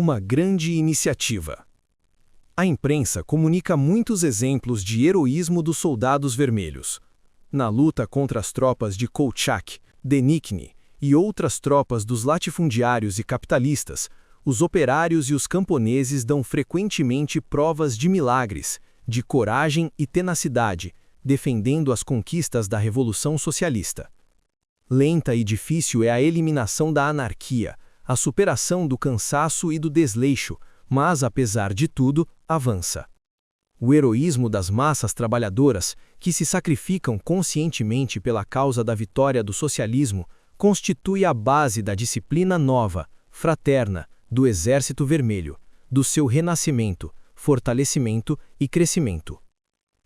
Uma grande iniciativa. A imprensa comunica muitos exemplos de heroísmo dos soldados vermelhos. Na luta contra as tropas de Kolchak, Denikin e outras tropas dos latifundiários e capitalistas, os operários e os camponeses dão frequentemente provas de milagres, de coragem e tenacidade, defendendo as conquistas da Revolução Socialista. Lenta e difícil é a eliminação da anarquia, a superação do cansaço e do desleixo, mas, apesar de tudo, avança. O heroísmo das massas trabalhadoras, que se sacrificam conscientemente pela causa da vitória do socialismo, constitui a base da disciplina nova, fraterna, do Exército Vermelho, do seu renascimento, fortalecimento e crescimento.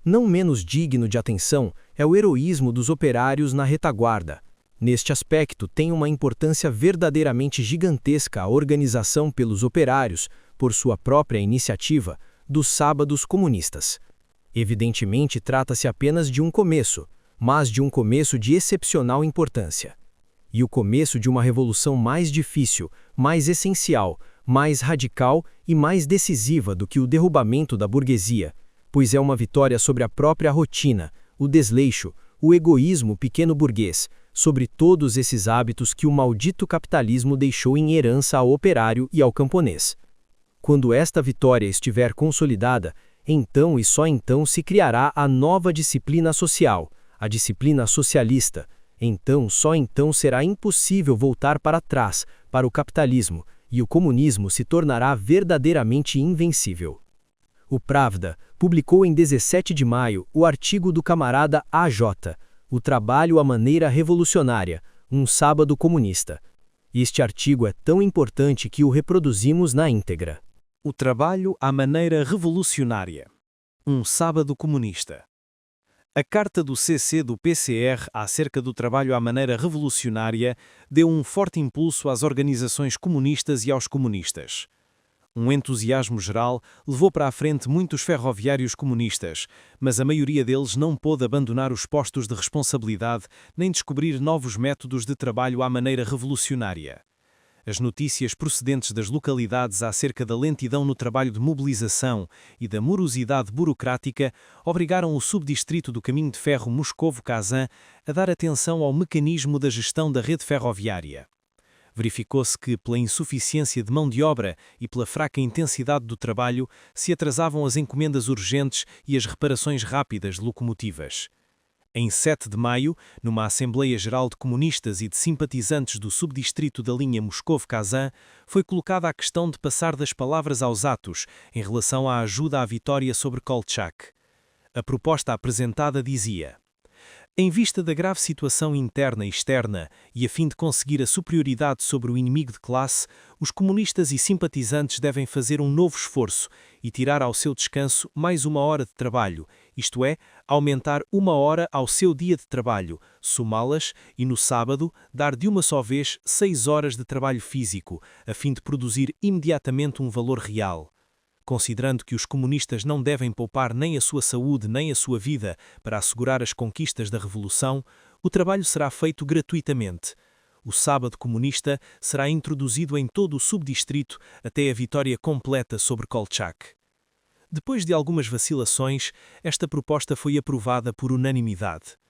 Não menos digno de atenção é o heroísmo dos operários na retaguarda. Neste aspecto, tem uma importância verdadeiramente gigantesca a organização pelos operários, por sua própria iniciativa, dos sábados comunistas. Evidentemente, trata-se apenas de um começo, mas de um começo de excepcional importância. E o começo de uma revolução mais difícil, mais essencial, mais radical e mais decisiva do que o derrubamento da burguesia, pois é uma vitória sobre a própria rotina, o desleixo, o egoísmo pequeno-burguês, sobre todos esses hábitos que o maldito capitalismo deixou em herança ao operário e ao camponês. Quando esta vitória estiver consolidada, então e só então se criará a nova disciplina social, a disciplina socialista. Então, só então será impossível voltar para trás, para o capitalismo, e o comunismo se tornará verdadeiramente invencível. O Pravda publicou em 17 de maio o artigo do camarada A.J., O Trabalho à Maneira Revolucionária, um sábado comunista. Este artigo é tão importante que o reproduzimos na íntegra. O Trabalho à Maneira Revolucionária, um sábado comunista. A carta do CC do PCR acerca do trabalho à maneira revolucionária deu um forte impulso às organizações comunistas e aos comunistas. Um entusiasmo geral levou para a frente muitos ferroviários comunistas, mas a maioria deles não pôde abandonar os postos de responsabilidade nem descobrir novos métodos de trabalho à maneira revolucionária. As notícias procedentes das localidades acerca da lentidão no trabalho de mobilização e da morosidade burocrática obrigaram o subdistrito do Caminho de Ferro Moscovo-Kazan a dar atenção ao mecanismo da gestão da rede ferroviária. Verificou-se que, pela insuficiência de mão de obra e pela fraca intensidade do trabalho, se atrasavam as encomendas urgentes e as reparações rápidas de locomotivas. Em 7 de maio, numa Assembleia Geral de Comunistas e de simpatizantes do subdistrito da linha Moscovo-Kazan, foi colocada a questão de passar das palavras aos atos em relação à ajuda à vitória sobre Kolchak. A proposta apresentada dizia: em vista da grave situação interna e externa e a fim de conseguir a superioridade sobre o inimigo de classe, os comunistas e simpatizantes devem fazer um novo esforço e tirar ao seu descanso mais 1 hora de trabalho, isto é, aumentar 1 hora ao seu dia de trabalho, somá-las e no sábado dar de uma só vez 6 horas de trabalho físico, a fim de produzir imediatamente um valor real. Considerando que os comunistas não devem poupar nem a sua saúde nem a sua vida para assegurar as conquistas da Revolução, o trabalho será feito gratuitamente. O sábado comunista será introduzido em todo o subdistrito até a vitória completa sobre Kolchak. Depois de algumas vacilações, esta proposta foi aprovada por unanimidade.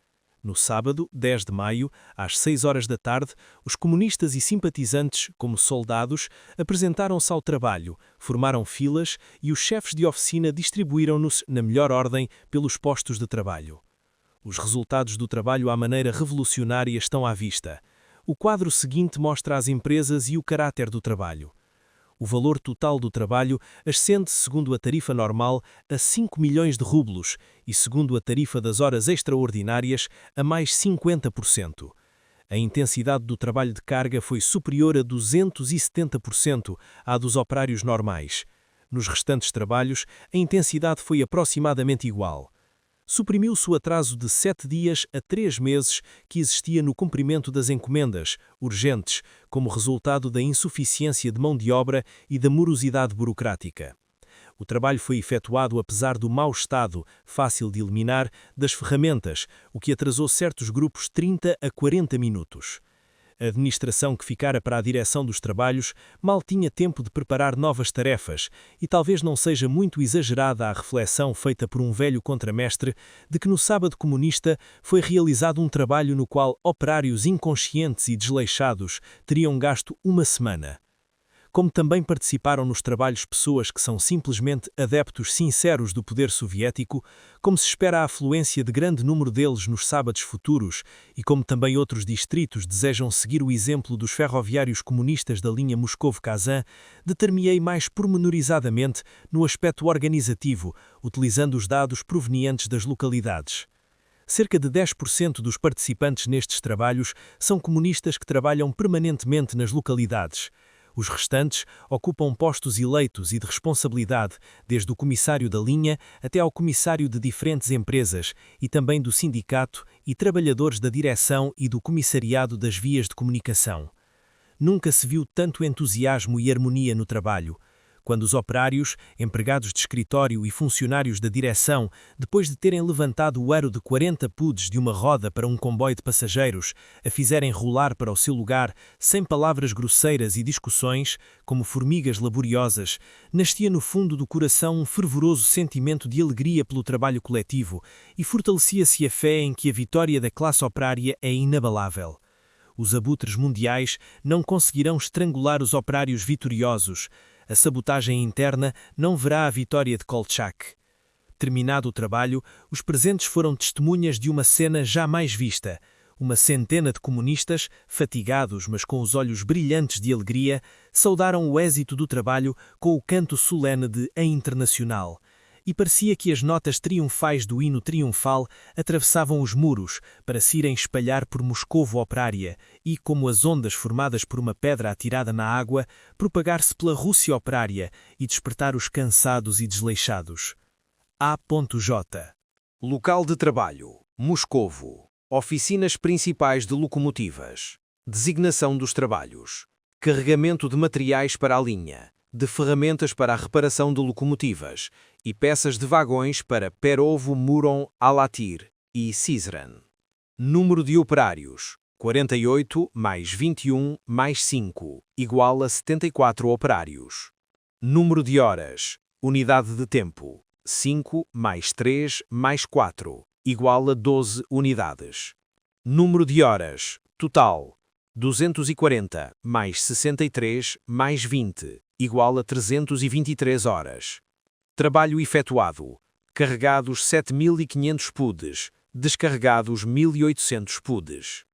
No sábado, 10 de maio, às 6 horas da tarde, os comunistas e simpatizantes, como soldados, apresentaram-se ao trabalho, formaram filas e os chefes de oficina distribuíram-nos, na melhor ordem, pelos postos de trabalho. Os resultados do trabalho à maneira revolucionária estão à vista. O quadro seguinte mostra as empresas e o caráter do trabalho. O valor total do trabalho ascende, segundo a tarifa normal, a 5 milhões de rublos e, segundo a tarifa das horas extraordinárias, a mais 50%. A intensidade do trabalho de carga foi superior a 270% à dos operários normais. Nos restantes trabalhos, a intensidade foi aproximadamente igual. Suprimiu-se o atraso de 7 dias a 3 meses que existia no cumprimento das encomendas, urgentes, como resultado da insuficiência de mão de obra e da morosidade burocrática. O trabalho foi efetuado apesar do mau estado, fácil de eliminar, das ferramentas, o que atrasou certos grupos 30 a 40 minutos. A administração que ficara para a direção dos trabalhos mal tinha tempo de preparar novas tarefas e talvez não seja muito exagerada a reflexão feita por um velho contramestre de que no sábado comunista foi realizado um trabalho no qual operários inconscientes e desleixados teriam gasto uma semana. Como também participaram nos trabalhos pessoas que são simplesmente adeptos sinceros do poder soviético, como se espera a afluência de grande número deles nos sábados futuros e como também outros distritos desejam seguir o exemplo dos ferroviários comunistas da linha Moscovo-Kazan, determinei mais pormenorizadamente no aspecto organizativo, utilizando os dados provenientes das localidades. Cerca de 10% dos participantes nestes trabalhos são comunistas que trabalham permanentemente nas localidades. Os restantes ocupam postos eleitos e de responsabilidade, desde o comissário da linha até ao comissário de diferentes empresas e também do sindicato e trabalhadores da direção e do comissariado das vias de comunicação. Nunca se viu tanto entusiasmo e harmonia no trabalho. Quando os operários, empregados de escritório e funcionários da direção, depois de terem levantado o aro de 40 pudes de uma roda para um comboio de passageiros, a fizerem rolar para o seu lugar, sem palavras grosseiras e discussões, como formigas laboriosas, nascia no fundo do coração um fervoroso sentimento de alegria pelo trabalho coletivo e fortalecia-se a fé em que a vitória da classe operária é inabalável. Os abutres mundiais não conseguirão estrangular os operários vitoriosos. A sabotagem interna não verá a vitória de Kolchak. Terminado o trabalho, os presentes foram testemunhas de uma cena jamais vista. Uma centena de comunistas, fatigados mas com os olhos brilhantes de alegria, saudaram o êxito do trabalho com o canto solene de A Internacional. E parecia que as notas triunfais do hino triunfal atravessavam os muros para se irem espalhar por Moscovo operária e, como as ondas formadas por uma pedra atirada na água, propagar-se pela Rússia operária e despertar os cansados e desleixados. A.J. Local de trabalho: Moscovo. Oficinas principais de locomotivas. Designação dos trabalhos. Carregamento de materiais para a linha, de ferramentas para a reparação de locomotivas e peças de vagões para Perovo, Murom, Alatir e Sisran. Número de operários: 48 mais 21 mais 5, igual a 74 operários. Número de horas: unidade de tempo: 5 mais 3 mais 4, igual a 12 unidades. Número de horas: total: 240 mais 63 mais 20, igual a 323 horas. Trabalho efetuado: carregados 7.500 pudes, descarregados 1.800 pudes.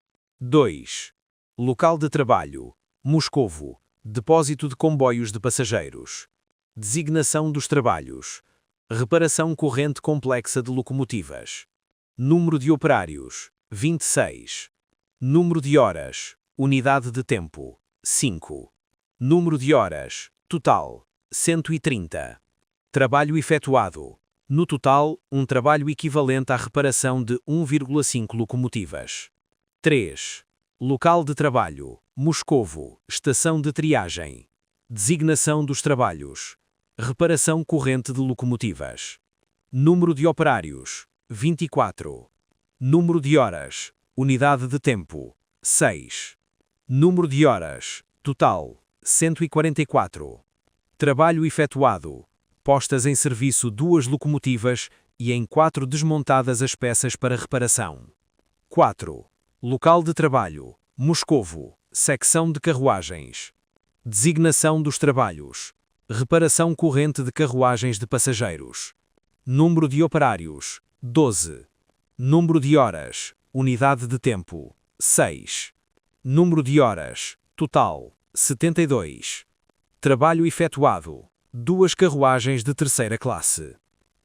2. Local de trabalho: Moscovo. Depósito de comboios de passageiros. Designação dos trabalhos: reparação corrente complexa de locomotivas. Número de operários: 26. Número de horas: unidade de tempo: 5. Número de horas: total: 130. Trabalho efetuado: no total, um trabalho equivalente à reparação de 1,5 locomotivas. 3. Local de trabalho: Moscovo, estação de triagem. Designação dos trabalhos: reparação corrente de locomotivas. Número de operários: 24. Número de horas: unidade de tempo: 6. Número de horas: total: 144. Trabalho efetuado: postas em serviço 2 locomotivas e em 4 desmontadas as peças para reparação. 4. Local de trabalho: Moscovo, secção de carruagens. Designação dos trabalhos: reparação corrente de carruagens de passageiros. Número de operários: 12. Número de horas: unidade de tempo: 6. Número de horas: total: 72. Trabalho efetuado: 2 carruagens de terceira classe.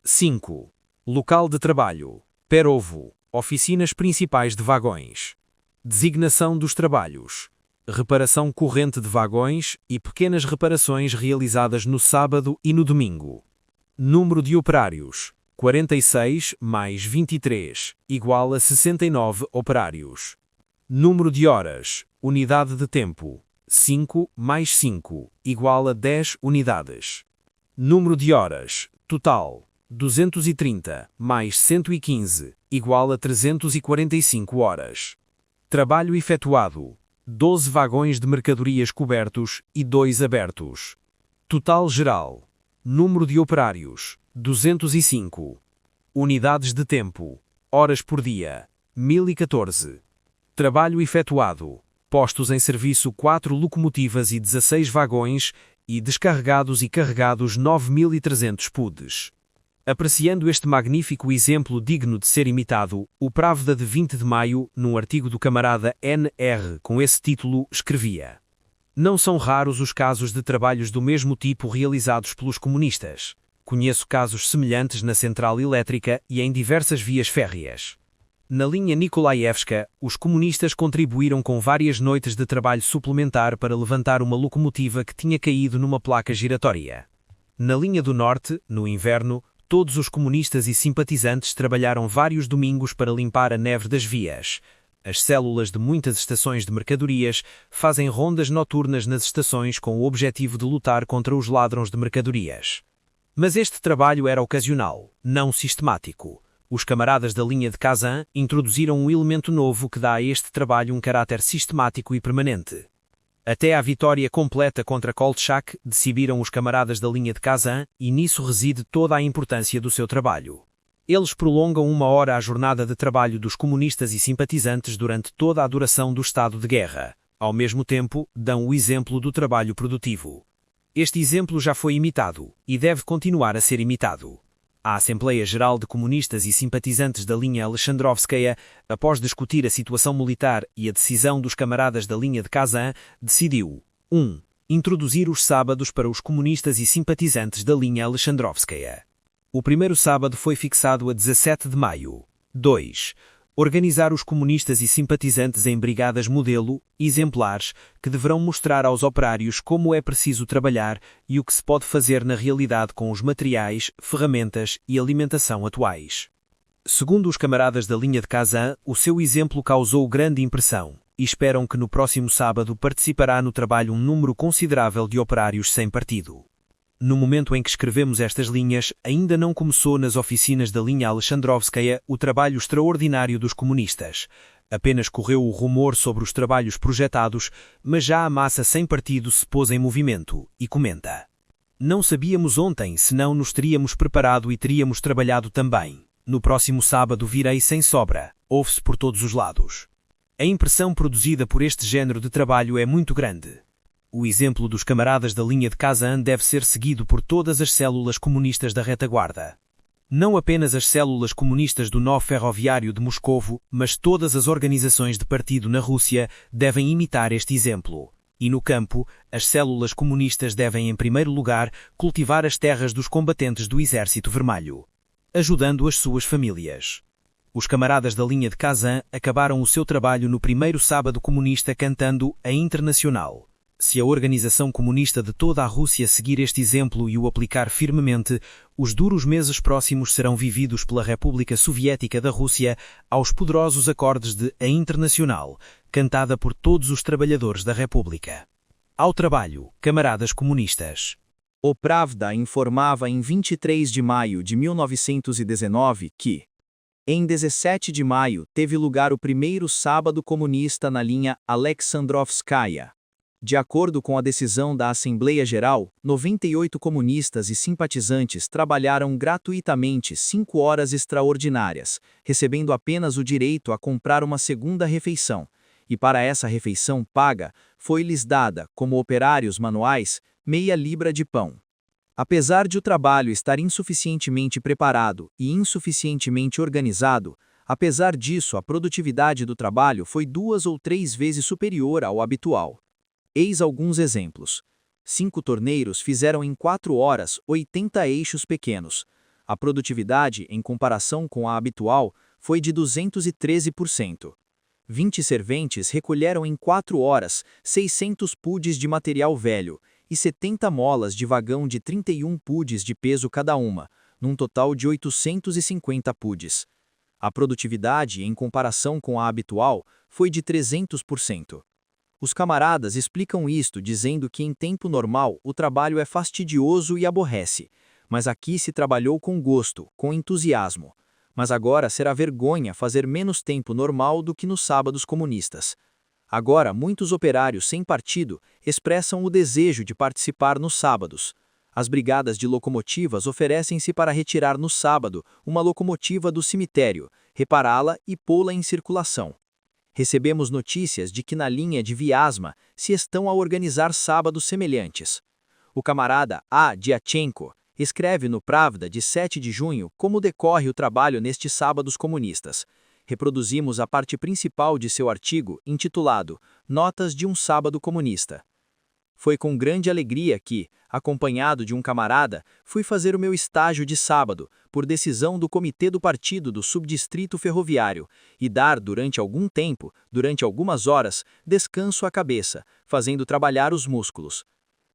5. Local de trabalho: Perovo, oficinas principais de vagões. Designação dos trabalhos: reparação corrente de vagões e pequenas reparações realizadas no sábado e no domingo. Número de operários: 46 mais 23, igual a 69 operários. Número de horas: unidade de tempo: 5 mais 5, igual a 10 unidades. Número de horas: total: 230 mais 115, igual a 345 horas. Trabalho efetuado: 12 vagões de mercadorias cobertos e 2 abertos. Total geral. Número de operários, 205. Unidades de tempo, horas por dia, 1014. Trabalho efetuado, postos em serviço 4 locomotivas e 16 vagões e descarregados e carregados 9.300 pudes. Apreciando este magnífico exemplo digno de ser imitado, o Pravda de 20 de maio, num artigo do camarada N.R. com esse título, escrevia: Não são raros os casos de trabalhos do mesmo tipo realizados pelos comunistas. Conheço casos semelhantes na central elétrica e em diversas vias férreas. Na linha Nikolaevska, os comunistas contribuíram com várias noites de trabalho suplementar para levantar uma locomotiva que tinha caído numa placa giratória. Na linha do Norte, no inverno, todos os comunistas e simpatizantes trabalharam vários domingos para limpar a neve das vias. As células de muitas estações de mercadorias fazem rondas noturnas nas estações com o objetivo de lutar contra os ladrões de mercadorias. Mas este trabalho era ocasional, não sistemático. Os camaradas da linha de Kazan introduziram um elemento novo que dá a este trabalho um caráter sistemático e permanente. Até à vitória completa contra Kolchak, decidiram os camaradas da linha de Kazan, e nisso reside toda a importância do seu trabalho. Eles prolongam 1 hora a jornada de trabalho dos comunistas e simpatizantes durante toda a duração do estado de guerra. Ao mesmo tempo, dão o exemplo do trabalho produtivo. Este exemplo já foi imitado, e deve continuar a ser imitado. A Assembleia Geral de Comunistas e Simpatizantes da linha Alexandrovskaya, após discutir a situação militar e a decisão dos camaradas da linha de Kazan, decidiu 1. Introduzir os sábados para os comunistas e simpatizantes da linha Alexandrovskaya. O primeiro sábado foi fixado a 17 de maio. 2. Organizar os comunistas e simpatizantes em brigadas modelo, exemplares, que deverão mostrar aos operários como é preciso trabalhar e o que se pode fazer na realidade com os materiais, ferramentas e alimentação atuais. Segundo os camaradas da linha de Kazan, o seu exemplo causou grande impressão, e esperam que no próximo sábado participará no trabalho um número considerável de operários sem partido. No momento em que escrevemos estas linhas, ainda não começou nas oficinas da linha Alexandrovskaya o trabalho extraordinário dos comunistas. Apenas correu o rumor sobre os trabalhos projetados, mas já a massa sem partido se pôs em movimento, e comenta: Não sabíamos ontem, senão nos teríamos preparado e teríamos trabalhado também. No próximo sábado virei sem sobra, ouve-se por todos os lados. A impressão produzida por este género de trabalho é muito grande. O exemplo dos camaradas da linha de Kazan deve ser seguido por todas as células comunistas da retaguarda. Não apenas as células comunistas do nó ferroviário de Moscovo, mas todas as organizações de partido na Rússia devem imitar este exemplo. E no campo, as células comunistas devem, em primeiro lugar, cultivar as terras dos combatentes do Exército Vermelho, ajudando as suas famílias. Os camaradas da linha de Kazan acabaram o seu trabalho no primeiro sábado comunista cantando a Internacional. Se a organização comunista de toda a Rússia seguir este exemplo e o aplicar firmemente, os duros meses próximos serão vividos pela República Soviética da Rússia aos poderosos acordes de A Internacional, cantada por todos os trabalhadores da República. Ao trabalho, camaradas comunistas. O Pravda informava em 23 de maio de 1919 que, em 17 de maio, teve lugar o primeiro sábado comunista na linha Alexandrovskaya. De acordo com a decisão da Assembleia Geral, 98 comunistas e simpatizantes trabalharam gratuitamente 5 horas extraordinárias, recebendo apenas o direito a comprar uma segunda refeição, e para essa refeição paga, foi-lhes dada, como operários manuais, meia libra de pão. Apesar de o trabalho estar insuficientemente preparado e insuficientemente organizado, apesar disso a produtividade do trabalho foi 2 ou 3 vezes superior ao habitual. Eis alguns exemplos. 5 torneiros fizeram em 4 horas 80 eixos pequenos. A produtividade, em comparação com a habitual, foi de 213%. 20 serventes recolheram em 4 horas 600 pudes de material velho e 70 molas de vagão de 31 pudes de peso cada uma, num total de 850 pudes. A produtividade, em comparação com a habitual, foi de 300%. Os camaradas explicam isto dizendo que em tempo normal o trabalho é fastidioso e aborrece, mas aqui se trabalhou com gosto, com entusiasmo. Mas agora será vergonha fazer menos tempo normal do que nos sábados comunistas. Agora, muitos operários sem partido expressam o desejo de participar nos sábados. As brigadas de locomotivas oferecem-se para retirar no sábado uma locomotiva do cemitério, repará-la e pô-la em circulação. Recebemos notícias de que na linha de Viasma se estão a organizar sábados semelhantes. O camarada A. Diatchenko escreve no Pravda de 7 de junho como decorre o trabalho nestes sábados comunistas. Reproduzimos a parte principal de seu artigo, intitulado Notas de um Sábado Comunista. Foi com grande alegria que, acompanhado de um camarada, fui fazer o meu estágio de sábado, por decisão do Comitê do Partido do Subdistrito Ferroviário, e dar durante algum tempo, durante algumas horas, descanso à cabeça, fazendo trabalhar os músculos.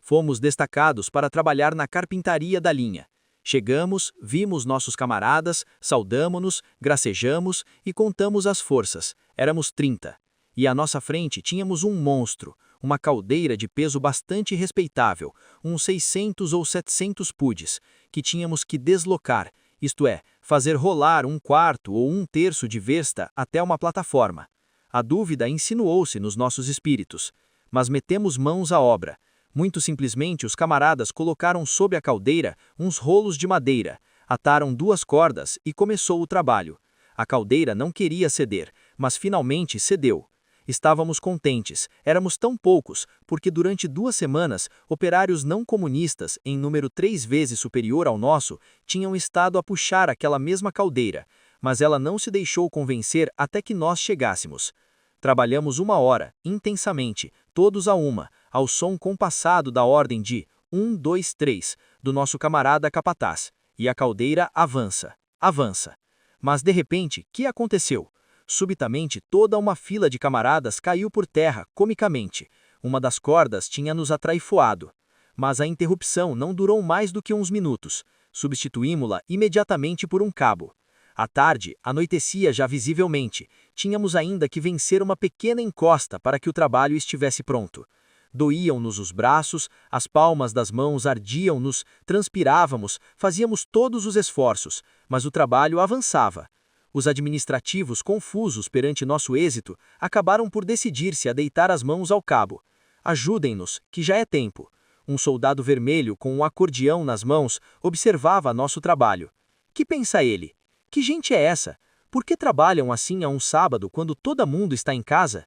Fomos destacados para trabalhar na carpintaria da linha. Chegamos, vimos nossos camaradas, saudamo-nos, gracejamos e contamos as forças. Éramos 30. E à nossa frente tínhamos um monstro, uma caldeira de peso bastante respeitável, uns 600 ou 700 pudes, que tínhamos que deslocar, isto é, fazer rolar 1/4 ou 1/3 de versta até uma plataforma. A dúvida insinuou-se nos nossos espíritos, mas metemos mãos à obra. Muito simplesmente os camaradas colocaram sob a caldeira uns rolos de madeira, ataram 2 cordas e começou o trabalho. A caldeira não queria ceder, mas finalmente cedeu. Estávamos contentes, éramos tão poucos, porque durante 2 semanas, operários não comunistas, em número 3 vezes superior ao nosso, tinham estado a puxar aquela mesma caldeira, mas ela não se deixou convencer até que nós chegássemos. Trabalhamos 1 hora, intensamente, todos a uma, ao som compassado da ordem de 1, 2, 3, do nosso camarada capataz, e a caldeira avança, avança. Mas de repente, que aconteceu? Subitamente toda uma fila de camaradas caiu por terra, comicamente. Uma das cordas tinha nos atraifoado. Mas a interrupção não durou mais do que uns minutos. Substituímo-la imediatamente por um cabo. À tarde, anoitecia já visivelmente. Tínhamos ainda que vencer uma pequena encosta para que o trabalho estivesse pronto. Doíam-nos os braços, as palmas das mãos ardiam-nos, transpirávamos, fazíamos todos os esforços, mas o trabalho avançava. Os administrativos, confusos perante nosso êxito, acabaram por decidir-se a deitar as mãos ao cabo. Ajudem-nos, que já é tempo. Um soldado vermelho com um acordeão nas mãos observava nosso trabalho. Que pensa ele? Que gente é essa? Por que trabalham assim a um sábado quando todo mundo está em casa?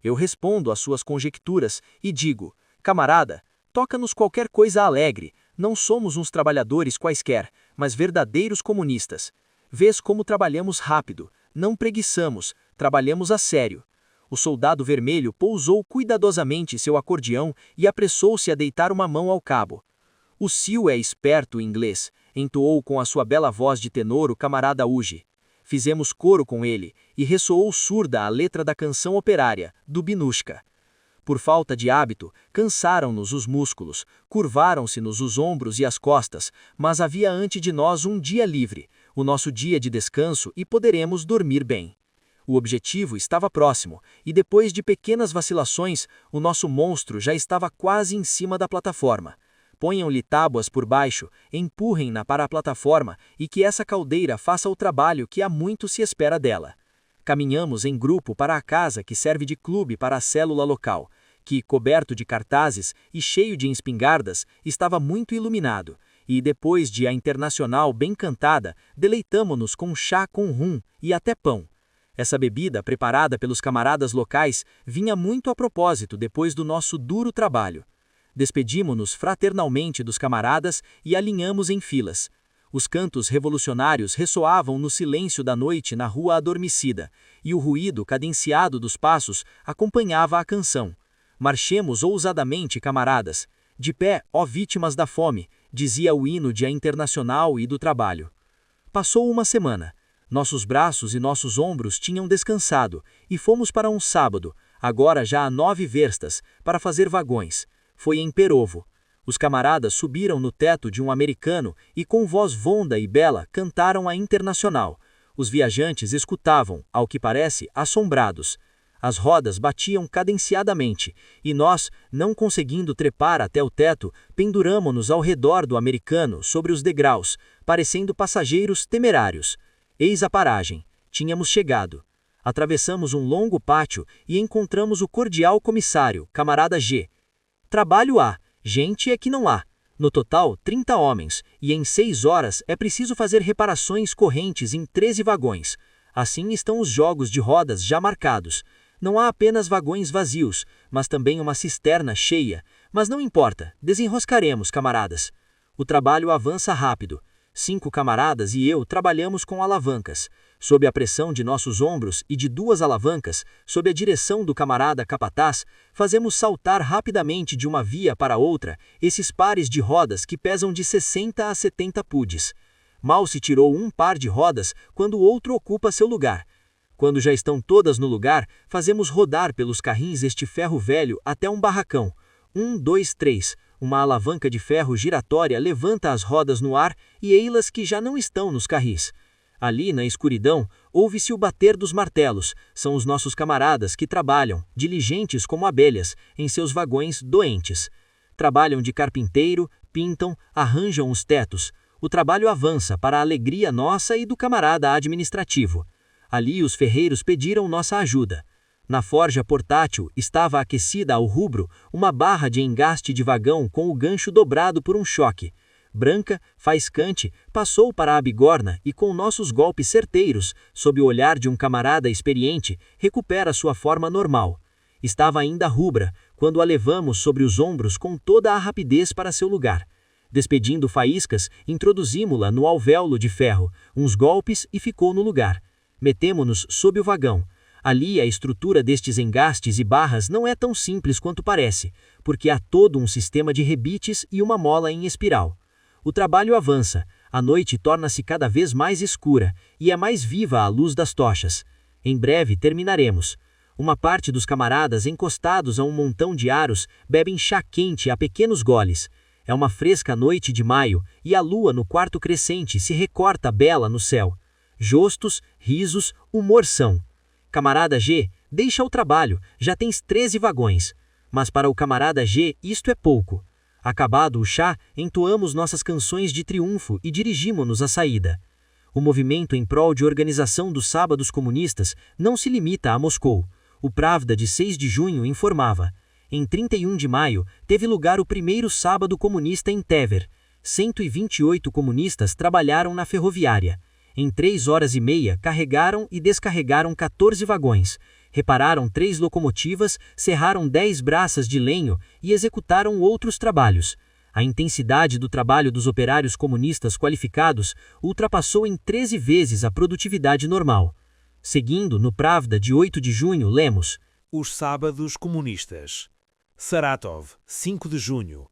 Eu respondo às suas conjecturas e digo, camarada, toca-nos qualquer coisa alegre, não somos uns trabalhadores quaisquer, mas verdadeiros comunistas. Vês como trabalhamos rápido, não preguiçamos, trabalhamos a sério. O soldado vermelho pousou cuidadosamente seu acordeão e apressou-se a deitar uma mão ao cabo. O Sil é esperto inglês, entoou com a sua bela voz de tenor o camarada Uge. Fizemos coro com ele, e ressoou surda a letra da canção operária, do Binushka. Por falta de hábito, cansaram-nos os músculos, curvaram-se-nos os ombros e as costas, mas havia ante de nós um dia livre, o nosso dia de descanso, e poderemos dormir bem. O objetivo estava próximo, e depois de pequenas vacilações, o nosso monstro já estava quase em cima da plataforma. Ponham-lhe tábuas por baixo, empurrem-na para a plataforma e que essa caldeira faça o trabalho que há muito se espera dela. Caminhamos em grupo para a casa que serve de clube para a célula local, que, coberto de cartazes e cheio de espingardas, estava muito iluminado, e depois de a internacional bem cantada, deleitamo-nos com chá com rum e até pão. Essa bebida, preparada pelos camaradas locais, vinha muito a propósito depois do nosso duro trabalho. Despedimo-nos fraternalmente dos camaradas e alinhamos em filas. Os cantos revolucionários ressoavam no silêncio da noite na rua adormecida, e o ruído cadenciado dos passos acompanhava a canção. Marchemos ousadamente, camaradas. De pé, ó vítimas da fome, dizia o hino de A Internacional e do Trabalho. Passou uma semana. Nossos braços e nossos ombros tinham descansado, e fomos para um sábado, agora já a 9 verstas, para fazer vagões. Foi em Perovo. Os camaradas subiram no teto de um americano e com voz vonda e bela cantaram a Internacional. Os viajantes escutavam, ao que parece, assombrados. As rodas batiam cadenciadamente, e nós, não conseguindo trepar até o teto, penduramo-nos ao redor do americano sobre os degraus, parecendo passageiros temerários. Eis a paragem. Tínhamos chegado. Atravessamos um longo pátio e encontramos o cordial comissário, camarada G. Trabalho há, gente é que não há. No total, 30 homens, e em 6 horas é preciso fazer reparações correntes em 13 vagões. Assim estão os jogos de rodas já marcados. Não há apenas vagões vazios, mas também uma cisterna cheia. Mas não importa, desenroscaremos, camaradas. O trabalho avança rápido. 5 camaradas e eu trabalhamos com alavancas. Sob a pressão de nossos ombros e de 2 alavancas, sob a direção do camarada capataz, fazemos saltar rapidamente de uma via para outra esses pares de rodas que pesam de 60 a 70 pudes. Mal se tirou um par de rodas quando o outro ocupa seu lugar. Quando já estão todas no lugar, fazemos rodar pelos carris este ferro velho até um barracão. 1, 2, 3. Uma alavanca de ferro giratória levanta as rodas no ar e ei-las que já não estão nos carris. Ali, na escuridão, ouve-se o bater dos martelos. São os nossos camaradas que trabalham, diligentes como abelhas, em seus vagões doentes. Trabalham de carpinteiro, pintam, arranjam os tetos. O trabalho avança para a alegria nossa e do camarada administrativo. Ali os ferreiros pediram nossa ajuda. Na forja portátil estava aquecida ao rubro uma barra de engaste de vagão com o gancho dobrado por um choque. Branca, faiscante, passou para a bigorna e com nossos golpes certeiros, sob o olhar de um camarada experiente, recupera sua forma normal. Estava ainda rubra, quando a levamos sobre os ombros com toda a rapidez para seu lugar. Despedindo faíscas, introduzimos-la no alvéolo de ferro, uns golpes e ficou no lugar. Metemo-nos sob o vagão. Ali a estrutura destes engastes e barras não é tão simples quanto parece, porque há todo um sistema de rebites e uma mola em espiral. O trabalho avança, a noite torna-se cada vez mais escura e é mais viva a luz das tochas. Em breve terminaremos. Uma parte dos camaradas encostados a um montão de aros bebem chá quente a pequenos goles. É uma fresca noite de maio e a lua no quarto crescente se recorta bela no céu. Jostos, risos, humor são. Camarada G, deixa o trabalho, já tens 13 vagões. Mas para o camarada G isto é pouco. Acabado o chá, entoamos nossas canções de triunfo e dirigimo-nos à saída. O movimento em prol de organização dos sábados comunistas não se limita a Moscou. O Pravda de 6 de junho informava. Em 31 de maio, teve lugar o primeiro sábado comunista em Tver. 128 comunistas trabalharam na ferroviária. Em 3 horas e meia, carregaram e descarregaram 14 vagões, repararam 3 locomotivas, serraram 10 braças de lenho e executaram outros trabalhos. A intensidade do trabalho dos operários comunistas qualificados ultrapassou em 13 vezes a produtividade normal. Seguindo, no Pravda de 8 de junho, lemos: Os sábados comunistas. Saratov, 5 de junho.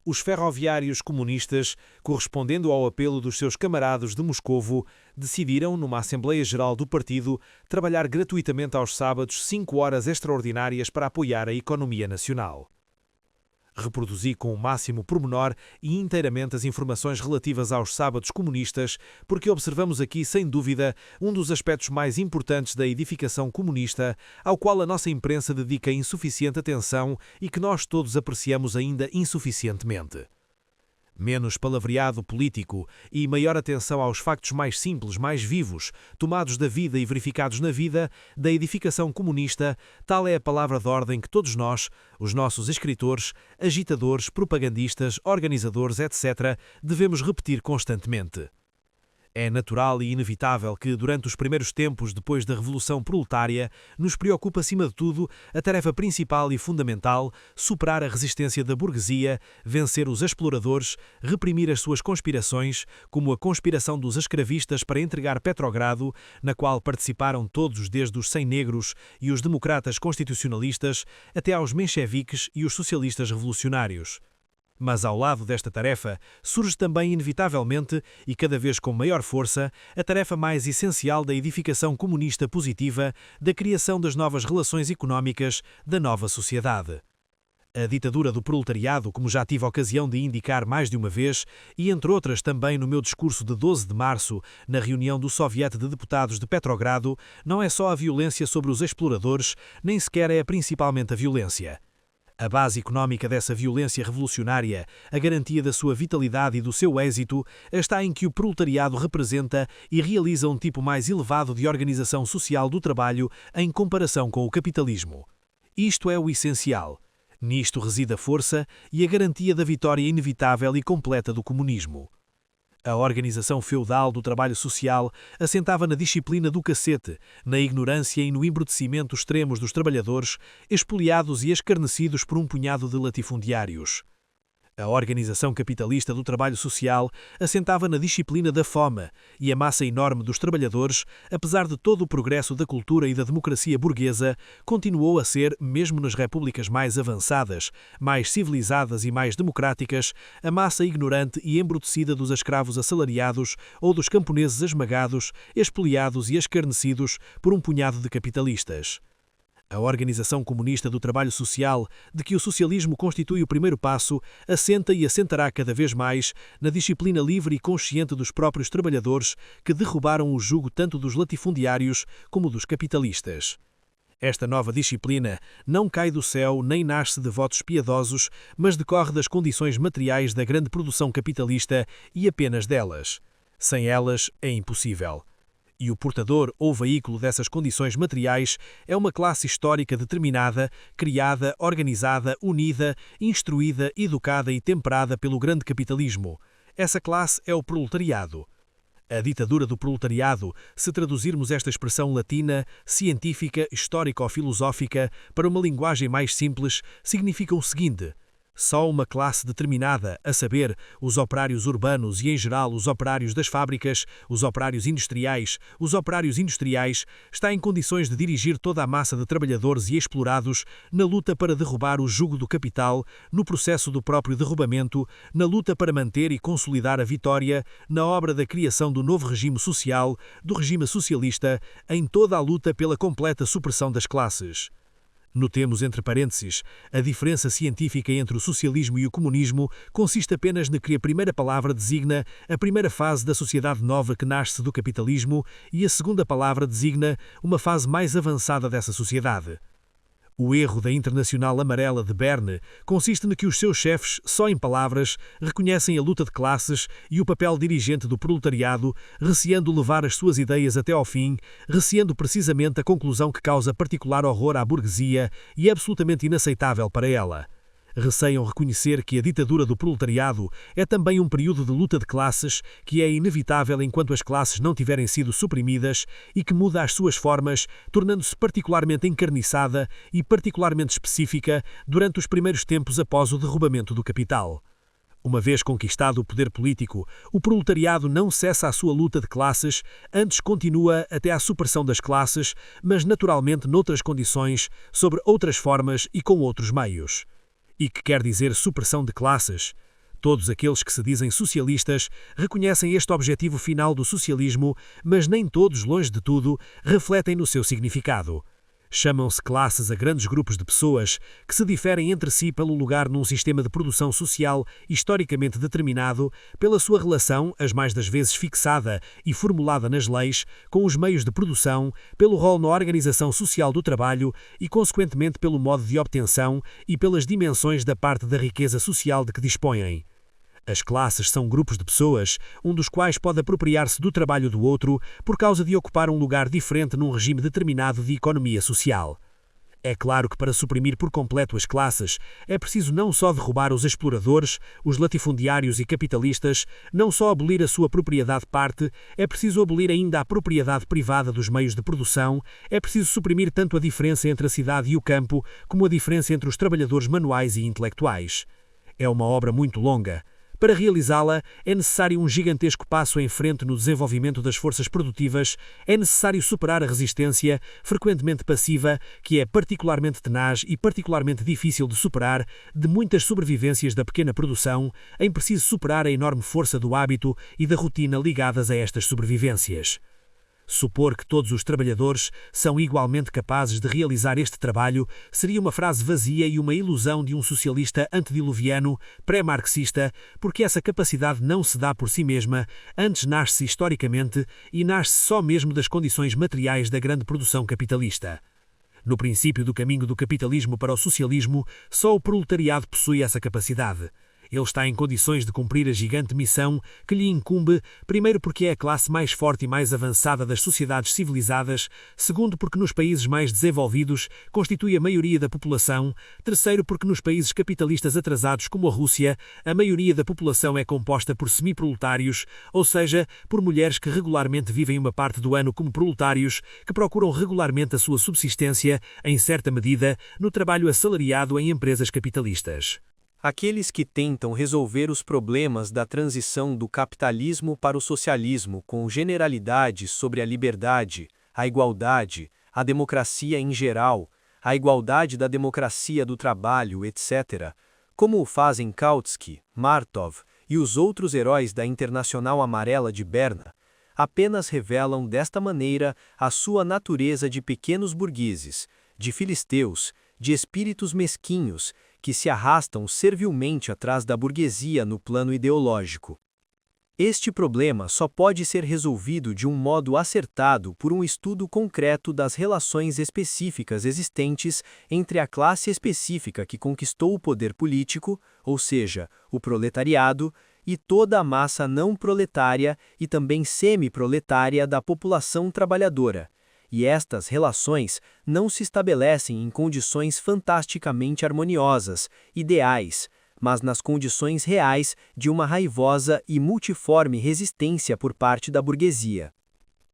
Os ferroviários comunistas, correspondendo ao apelo dos seus camaradas de Moscovo, decidiram, numa Assembleia Geral do Partido, trabalhar gratuitamente aos sábados 5 horas extraordinárias para apoiar a economia nacional. Reproduzi com o máximo pormenor e inteiramente as informações relativas aos sábados comunistas, porque observamos aqui, sem dúvida, um dos aspectos mais importantes da edificação comunista, ao qual a nossa imprensa dedica insuficiente atenção e que nós todos apreciamos ainda insuficientemente. Menos palavreado político e maior atenção aos factos mais simples, mais vivos, tomados da vida e verificados na vida, da edificação comunista, tal é a palavra de ordem que todos nós, os nossos escritores, agitadores, propagandistas, organizadores, etc., devemos repetir constantemente. É natural e inevitável que, durante os primeiros tempos depois da Revolução Proletária, nos preocupe acima de tudo a tarefa principal e fundamental, superar a resistência da burguesia, vencer os exploradores, reprimir as suas conspirações, como a conspiração dos escravistas para entregar Petrogrado, na qual participaram todos desde os sem-negros e os democratas constitucionalistas até aos mencheviques e os socialistas revolucionários. Mas ao lado desta tarefa surge também inevitavelmente, e cada vez com maior força, a tarefa mais essencial da edificação comunista positiva, da criação das novas relações económicas, da nova sociedade. A ditadura do proletariado, como já tive a ocasião de indicar mais de uma vez, e entre outras também no meu discurso de 12 de março, na reunião do Soviete de Deputados de Petrogrado, não é só a violência sobre os exploradores, nem sequer é principalmente a violência. A base económica dessa violência revolucionária, a garantia da sua vitalidade e do seu êxito, está em que o proletariado representa e realiza um tipo mais elevado de organização social do trabalho em comparação com o capitalismo. Isto é o essencial. Nisto reside a força e a garantia da vitória inevitável e completa do comunismo. A organização feudal do trabalho social assentava na disciplina do cacete, na ignorância e no embrutecimento extremos dos trabalhadores, expoliados e escarnecidos por um punhado de latifundiários. A organização capitalista do trabalho social assentava na disciplina da fome, e a massa enorme dos trabalhadores, apesar de todo o progresso da cultura e da democracia burguesa, continuou a ser, mesmo nas repúblicas mais avançadas, mais civilizadas e mais democráticas, a massa ignorante e embrutecida dos escravos assalariados ou dos camponeses esmagados, expoliados e escarnecidos por um punhado de capitalistas. A organização comunista do trabalho social, de que o socialismo constitui o primeiro passo, assenta e assentará cada vez mais na disciplina livre e consciente dos próprios trabalhadores que derrubaram o jugo tanto dos latifundiários como dos capitalistas. Esta nova disciplina não cai do céu nem nasce de votos piedosos, mas decorre das condições materiais da grande produção capitalista e apenas delas. Sem elas é impossível. E o portador ou veículo dessas condições materiais é uma classe histórica determinada, criada, organizada, unida, instruída, educada e temperada pelo grande capitalismo. Essa classe é o proletariado. A ditadura do proletariado, se traduzirmos esta expressão latina, científica, histórico-filosófica, para uma linguagem mais simples, significa o seguinte: só uma classe determinada, a saber, os operários urbanos e, em geral, os operários das fábricas, os operários industriais, está em condições de dirigir toda a massa de trabalhadores e explorados na luta para derrubar o jugo do capital, no processo do próprio derrubamento, na luta para manter e consolidar a vitória, na obra da criação do novo regime social, do regime socialista, em toda a luta pela completa supressão das classes. Notemos, entre parênteses, a diferença científica entre o socialismo e o comunismo consiste apenas na que a primeira palavra designa a primeira fase da sociedade nova que nasce do capitalismo e a segunda palavra designa uma fase mais avançada dessa sociedade. O erro da Internacional Amarela de Berne consiste no que os seus chefes, só em palavras, reconhecem a luta de classes e o papel dirigente do proletariado, receando levar as suas ideias até ao fim, receando precisamente a conclusão que causa particular horror à burguesia e é absolutamente inaceitável para ela. Receiam reconhecer que a ditadura do proletariado é também um período de luta de classes que é inevitável enquanto as classes não tiverem sido suprimidas e que muda as suas formas, tornando-se particularmente encarniçada e particularmente específica durante os primeiros tempos após o derrubamento do capital. Uma vez conquistado o poder político, o proletariado não cessa a sua luta de classes, antes continua até à supressão das classes, mas naturalmente noutras condições, sobre outras formas e com outros meios. E que quer dizer supressão de classes? Todos aqueles que se dizem socialistas reconhecem este objetivo final do socialismo, mas nem todos, longe de tudo, refletem no seu significado. Chamam-se classes a grandes grupos de pessoas que se diferem entre si pelo lugar num sistema de produção social historicamente determinado, pela sua relação, as mais das vezes fixada e formulada nas leis, com os meios de produção, pelo rol na organização social do trabalho e, consequentemente, pelo modo de obtenção e pelas dimensões da parte da riqueza social de que dispõem. As classes são grupos de pessoas, um dos quais pode apropriar-se do trabalho do outro por causa de ocupar um lugar diferente num regime determinado de economia social. É claro que para suprimir por completo as classes é preciso não só derrubar os exploradores, os latifundiários e capitalistas, não só abolir a sua propriedade parte, é preciso abolir ainda a propriedade privada dos meios de produção, é preciso suprimir tanto a diferença entre a cidade e o campo como a diferença entre os trabalhadores manuais e intelectuais. É uma obra muito longa. Para realizá-la, é necessário um gigantesco passo em frente no desenvolvimento das forças produtivas, é necessário superar a resistência, frequentemente passiva, que é particularmente tenaz e particularmente difícil de superar, de muitas sobrevivências da pequena produção, é preciso superar a enorme força do hábito e da rotina ligadas a estas sobrevivências. Supor que todos os trabalhadores são igualmente capazes de realizar este trabalho seria uma frase vazia e uma ilusão de um socialista antediluviano, pré-marxista, porque essa capacidade não se dá por si mesma, antes nasce historicamente e nasce só mesmo das condições materiais da grande produção capitalista. No princípio do caminho do capitalismo para o socialismo, só o proletariado possui essa capacidade. Ele está em condições de cumprir a gigante missão que lhe incumbe, primeiro porque é a classe mais forte e mais avançada das sociedades civilizadas, segundo porque nos países mais desenvolvidos constitui a maioria da população, terceiro porque nos países capitalistas atrasados como a Rússia, a maioria da população é composta por semiproletários, ou seja, por mulheres que regularmente vivem uma parte do ano como proletários, que procuram regularmente a sua subsistência, em certa medida, no trabalho assalariado em empresas capitalistas. Aqueles que tentam resolver os problemas da transição do capitalismo para o socialismo com generalidades sobre a liberdade, a igualdade, a democracia em geral, a igualdade da democracia do trabalho, etc., como o fazem Kautsky, Martov e os outros heróis da Internacional Amarela de Berna, apenas revelam desta maneira a sua natureza de pequenos burgueses, de filisteus, de espíritos mesquinhos, que se arrastam servilmente atrás da burguesia no plano ideológico. Este problema só pode ser resolvido de um modo acertado por um estudo concreto das relações específicas existentes entre a classe específica que conquistou o poder político, ou seja, o proletariado, e toda a massa não proletária e também semi-proletária da população trabalhadora. E estas relações não se estabelecem em condições fantasticamente harmoniosas, ideais, mas nas condições reais de uma raivosa e multiforme resistência por parte da burguesia.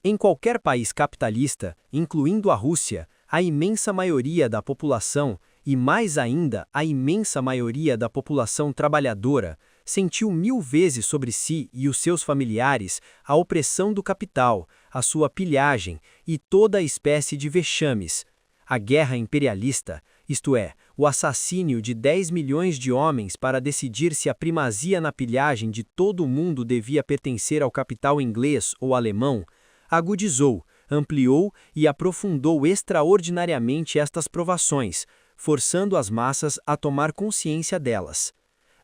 Em qualquer país capitalista, incluindo a Rússia, a imensa maioria da população, e mais ainda a imensa maioria da população trabalhadora, sentiu 1000 vezes sobre si e os seus familiares a opressão do capital, a sua pilhagem e toda a espécie de vexames. A guerra imperialista, isto é, o assassínio de 10 milhões de homens para decidir se a primazia na pilhagem de todo o mundo devia pertencer ao capital inglês ou alemão, agudizou, ampliou e aprofundou extraordinariamente estas provações, forçando as massas a tomar consciência delas.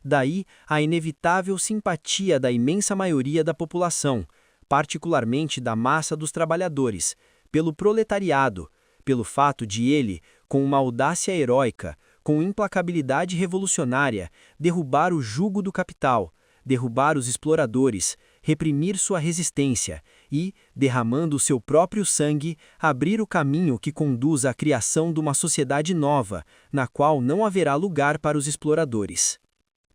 Daí a inevitável simpatia da imensa maioria da população, particularmente da massa dos trabalhadores, pelo proletariado, pelo fato de ele, com uma audácia heróica, com implacabilidade revolucionária, derrubar o jugo do capital, derrubar os exploradores, reprimir sua resistência e, derramando o seu próprio sangue, abrir o caminho que conduz à criação de uma sociedade nova, na qual não haverá lugar para os exploradores.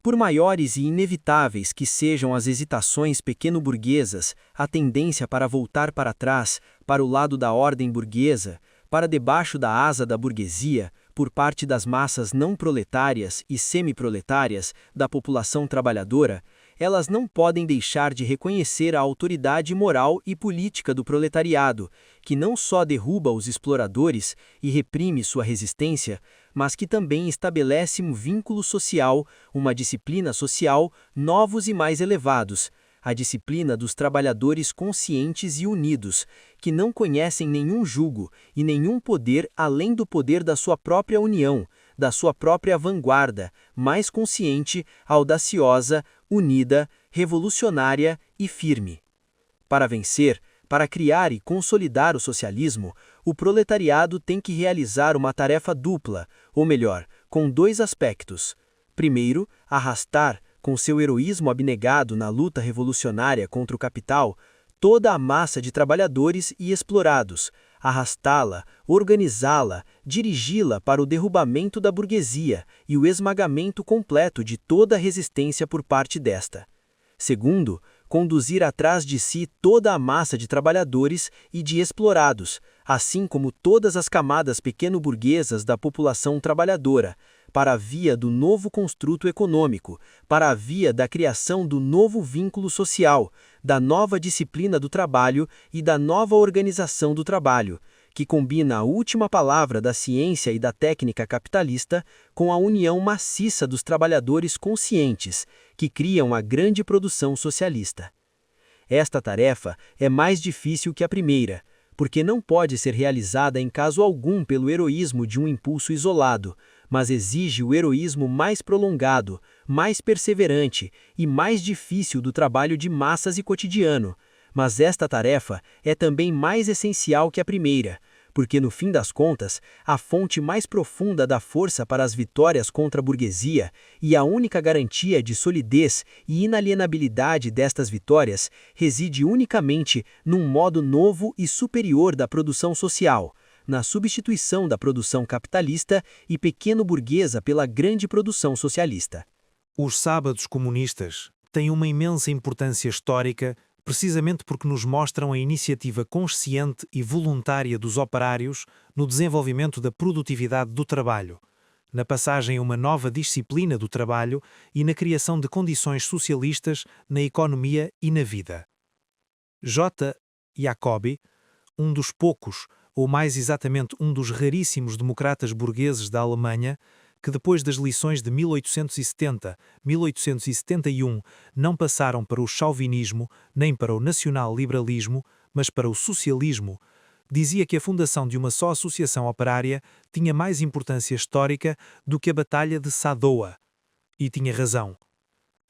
Por maiores e inevitáveis que sejam as hesitações pequeno-burguesas, a tendência para voltar para trás, para o lado da ordem burguesa, para debaixo da asa da burguesia, por parte das massas não proletárias e semi-proletárias da população trabalhadora, elas não podem deixar de reconhecer a autoridade moral e política do proletariado, que não só derruba os exploradores e reprime sua resistência, mas que também estabelece um vínculo social, uma disciplina social, novos e mais elevados, a disciplina dos trabalhadores conscientes e unidos, que não conhecem nenhum jugo e nenhum poder além do poder da sua própria união, da sua própria vanguarda, mais consciente, audaciosa, unida, revolucionária e firme. Para vencer, para criar e consolidar o socialismo, o proletariado tem que realizar uma tarefa dupla, ou melhor, com dois aspectos. Primeiro, arrastar, com seu heroísmo abnegado na luta revolucionária contra o capital, toda a massa de trabalhadores e explorados, arrastá-la, organizá-la, dirigi-la para o derrubamento da burguesia e o esmagamento completo de toda a resistência por parte desta. Segundo, conduzir atrás de si toda a massa de trabalhadores e de explorados, assim como todas as camadas pequeno-burguesas da população trabalhadora, para a via do novo construto econômico, para a via da criação do novo vínculo social, da nova disciplina do trabalho e da nova organização do trabalho, que combina a última palavra da ciência e da técnica capitalista com a união maciça dos trabalhadores conscientes, que criam a grande produção socialista. Esta tarefa é mais difícil que a primeira, porque não pode ser realizada em caso algum pelo heroísmo de um impulso isolado, mas exige o heroísmo mais prolongado, mais perseverante e mais difícil do trabalho de massas e cotidiano. Mas esta tarefa é também mais essencial que a primeira, porque no fim das contas, a fonte mais profunda da força para as vitórias contra a burguesia e a única garantia de solidez e inalienabilidade destas vitórias reside unicamente num modo novo e superior da produção social, na substituição da produção capitalista e pequeno-burguesa pela grande produção socialista. Os sábados comunistas têm uma imensa importância histórica precisamente porque nos mostram a iniciativa consciente e voluntária dos operários no desenvolvimento da produtividade do trabalho, na passagem a uma nova disciplina do trabalho e na criação de condições socialistas na economia e na vida. J. Jacobi, um dos poucos, ou mais exatamente um dos raríssimos democratas burgueses da Alemanha, que depois das lições de 1870-1871 não passaram para o chauvinismo nem para o nacional-liberalismo, mas para o socialismo, dizia que a fundação de uma só associação operária tinha mais importância histórica do que a Batalha de Sadowa. E tinha razão.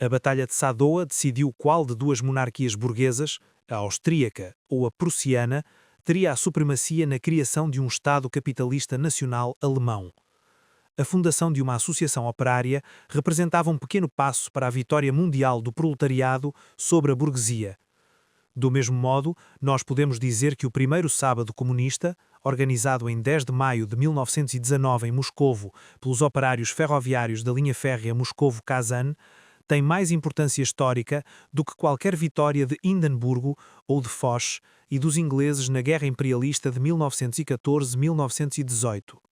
A Batalha de Sadowa decidiu qual de duas monarquias burguesas, a austríaca ou a prussiana, teria a supremacia na criação de um Estado capitalista nacional alemão. A fundação de uma associação operária representava um pequeno passo para a vitória mundial do proletariado sobre a burguesia. Do mesmo modo, nós podemos dizer que o primeiro sábado comunista, organizado em 10 de maio de 1919 em Moscovo pelos operários ferroviários da linha férrea Moscovo-Kazan, tem mais importância histórica do que qualquer vitória de Hindenburgo ou de Foch e dos ingleses na Guerra Imperialista de 1914-1918.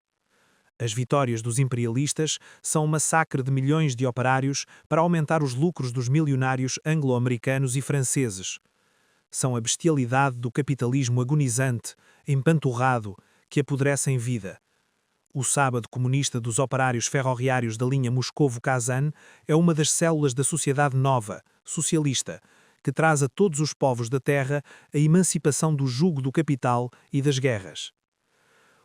As vitórias dos imperialistas são um massacre de milhões de operários para aumentar os lucros dos milionários anglo-americanos e franceses. São a bestialidade do capitalismo agonizante, empanturrado, que apodrece em vida. O sábado comunista dos operários ferroviários da linha Moscovo-Kazan é uma das células da sociedade nova, socialista, que traz a todos os povos da terra a emancipação do jugo do capital e das guerras.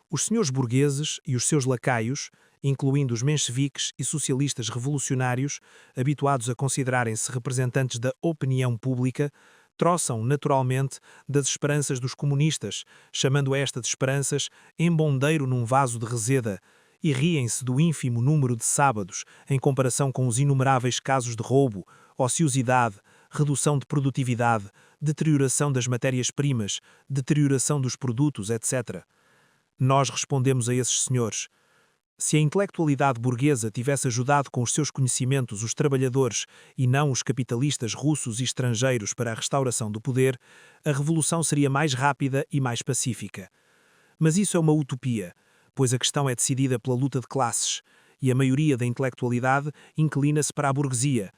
Os senhores burgueses e os seus lacaios, incluindo os mencheviques e socialistas revolucionários, habituados a considerarem-se representantes da opinião pública, troçam, naturalmente, das esperanças dos comunistas, chamando estas esperanças embondeiro num vaso de reseda, e riem-se do ínfimo número de sábados em comparação com os inumeráveis casos de roubo, ociosidade, redução de produtividade, deterioração das matérias-primas, deterioração dos produtos, etc. Nós respondemos a esses senhores: se a intelectualidade burguesa tivesse ajudado com os seus conhecimentos os trabalhadores e não os capitalistas russos e estrangeiros para a restauração do poder, a revolução seria mais rápida e mais pacífica. Mas isso é uma utopia, pois a questão é decidida pela luta de classes, e a maioria da intelectualidade inclina-se para a burguesia.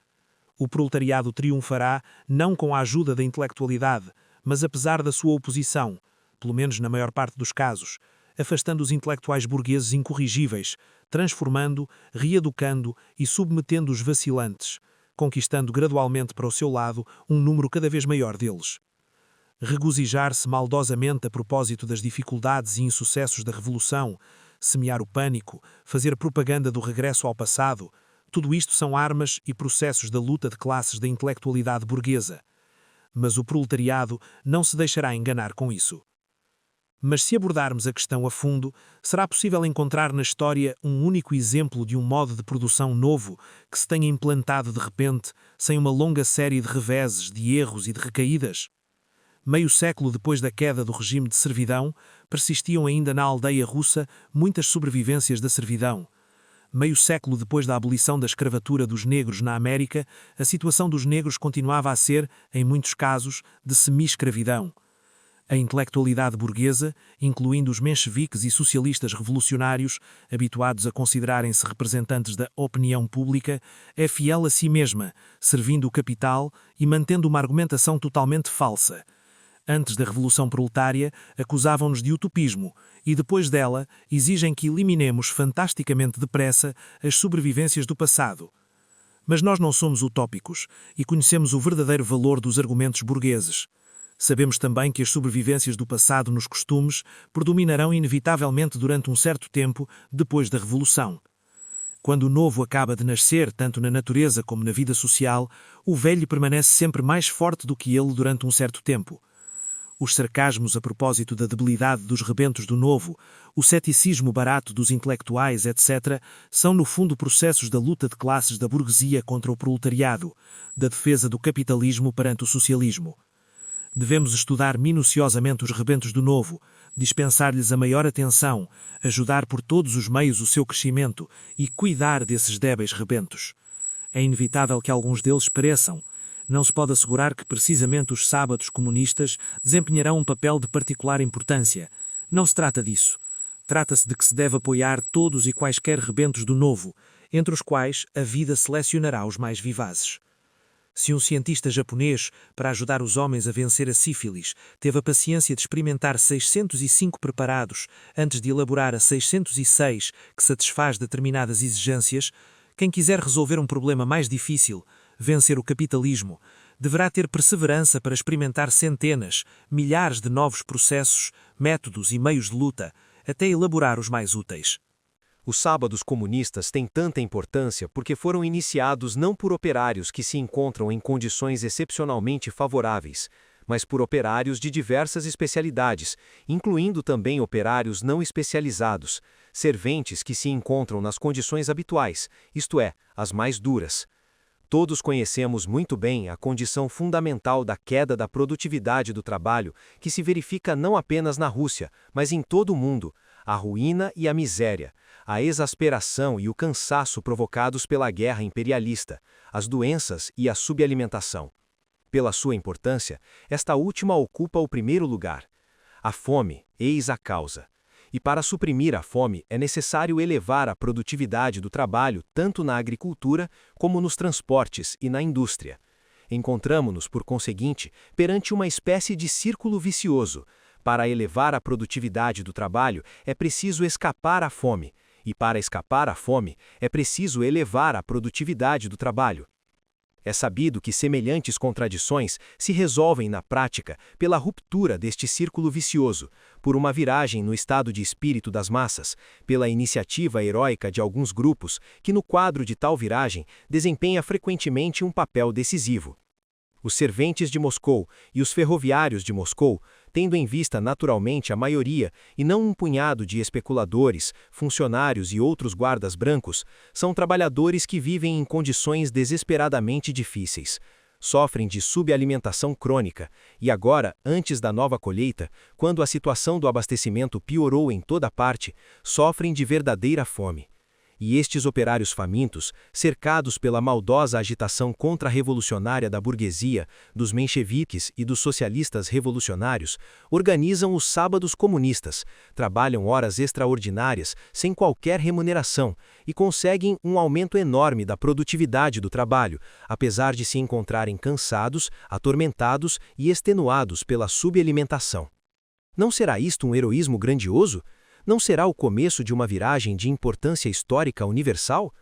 O proletariado triunfará não com a ajuda da intelectualidade, mas apesar da sua oposição, pelo menos na maior parte dos casos, afastando os intelectuais burgueses incorrigíveis, transformando, reeducando e submetendo os vacilantes, conquistando gradualmente para o seu lado um número cada vez maior deles. Regozijar-se maldosamente a propósito das dificuldades e insucessos da Revolução, semear o pânico, fazer propaganda do regresso ao passado, tudo isto são armas e processos da luta de classes da intelectualidade burguesa. Mas o proletariado não se deixará enganar com isso. Mas se abordarmos a questão a fundo, será possível encontrar na história um único exemplo de um modo de produção novo que se tenha implantado de repente, sem uma longa série de reveses, de erros e de recaídas? Meio século depois da queda do regime de servidão, persistiam ainda na aldeia russa muitas sobrevivências da servidão. Meio século depois da abolição da escravatura dos negros na América, a situação dos negros continuava a ser, em muitos casos, de semi-escravidão. A intelectualidade burguesa, incluindo os mencheviques e socialistas revolucionários, habituados a considerarem-se representantes da opinião pública, é fiel a si mesma, servindo o capital e mantendo uma argumentação totalmente falsa. Antes da Revolução Proletária, acusavam-nos de utopismo e, depois dela, exigem que eliminemos fantasticamente depressa as sobrevivências do passado. Mas nós não somos utópicos e conhecemos o verdadeiro valor dos argumentos burgueses. Sabemos também que as sobrevivências do passado nos costumes predominarão inevitavelmente durante um certo tempo depois da Revolução. Quando o novo acaba de nascer, tanto na natureza como na vida social, o velho permanece sempre mais forte do que ele durante um certo tempo. Os sarcasmos a propósito da debilidade dos rebentos do novo, o ceticismo barato dos intelectuais, etc., são no fundo processos da luta de classes da burguesia contra o proletariado, da defesa do capitalismo perante o socialismo. Devemos estudar minuciosamente os rebentos do novo, dispensar-lhes a maior atenção, ajudar por todos os meios o seu crescimento e cuidar desses débeis rebentos. É inevitável que alguns deles pereçam. Não se pode assegurar que precisamente os sábados comunistas desempenharão um papel de particular importância. Não se trata disso. Trata-se de que se deve apoiar todos e quaisquer rebentos do novo, entre os quais a vida selecionará os mais vivazes. Se um cientista japonês, para ajudar os homens a vencer a sífilis, teve a paciência de experimentar 605 preparados antes de elaborar a 606 que satisfaz determinadas exigências, quem quiser resolver um problema mais difícil, vencer o capitalismo, deverá ter perseverança para experimentar centenas, milhares de novos processos, métodos e meios de luta, até elaborar os mais úteis. Os sábados comunistas têm tanta importância porque foram iniciados não por operários que se encontram em condições excepcionalmente favoráveis, mas por operários de diversas especialidades, incluindo também operários não especializados, serventes que se encontram nas condições habituais, isto é, as mais duras. Todos conhecemos muito bem a condição fundamental da queda da produtividade do trabalho, que se verifica não apenas na Rússia, mas em todo o mundo, a ruína e a miséria, a exasperação e o cansaço provocados pela guerra imperialista, as doenças e a subalimentação. Pela sua importância, esta última ocupa o primeiro lugar. A fome, eis a causa. E para suprimir a fome é necessário elevar a produtividade do trabalho tanto na agricultura como nos transportes e na indústria. Encontramo-nos, por conseguinte, perante uma espécie de círculo vicioso. Para elevar a produtividade do trabalho é preciso escapar à fome, e para escapar à fome é preciso elevar a produtividade do trabalho. É sabido que semelhantes contradições se resolvem na prática pela ruptura deste círculo vicioso, por uma viragem no estado de espírito das massas, pela iniciativa heróica de alguns grupos que, no quadro de tal viragem, desempenha frequentemente um papel decisivo. Os serventes de Moscou e os ferroviários de Moscou, tendo em vista naturalmente a maioria e não um punhado de especuladores, funcionários e outros guardas brancos, são trabalhadores que vivem em condições desesperadamente difíceis. Sofrem de subalimentação crônica e agora, antes da nova colheita, quando a situação do abastecimento piorou em toda parte, sofrem de verdadeira fome. E estes operários famintos, cercados pela maldosa agitação contra-revolucionária da burguesia, dos mencheviques e dos socialistas revolucionários, organizam os sábados comunistas, trabalham horas extraordinárias, sem qualquer remuneração, e conseguem um aumento enorme da produtividade do trabalho, apesar de se encontrarem cansados, atormentados e extenuados pela subalimentação. Não será isto um heroísmo grandioso? Não será o começo de uma viragem de importância histórica universal?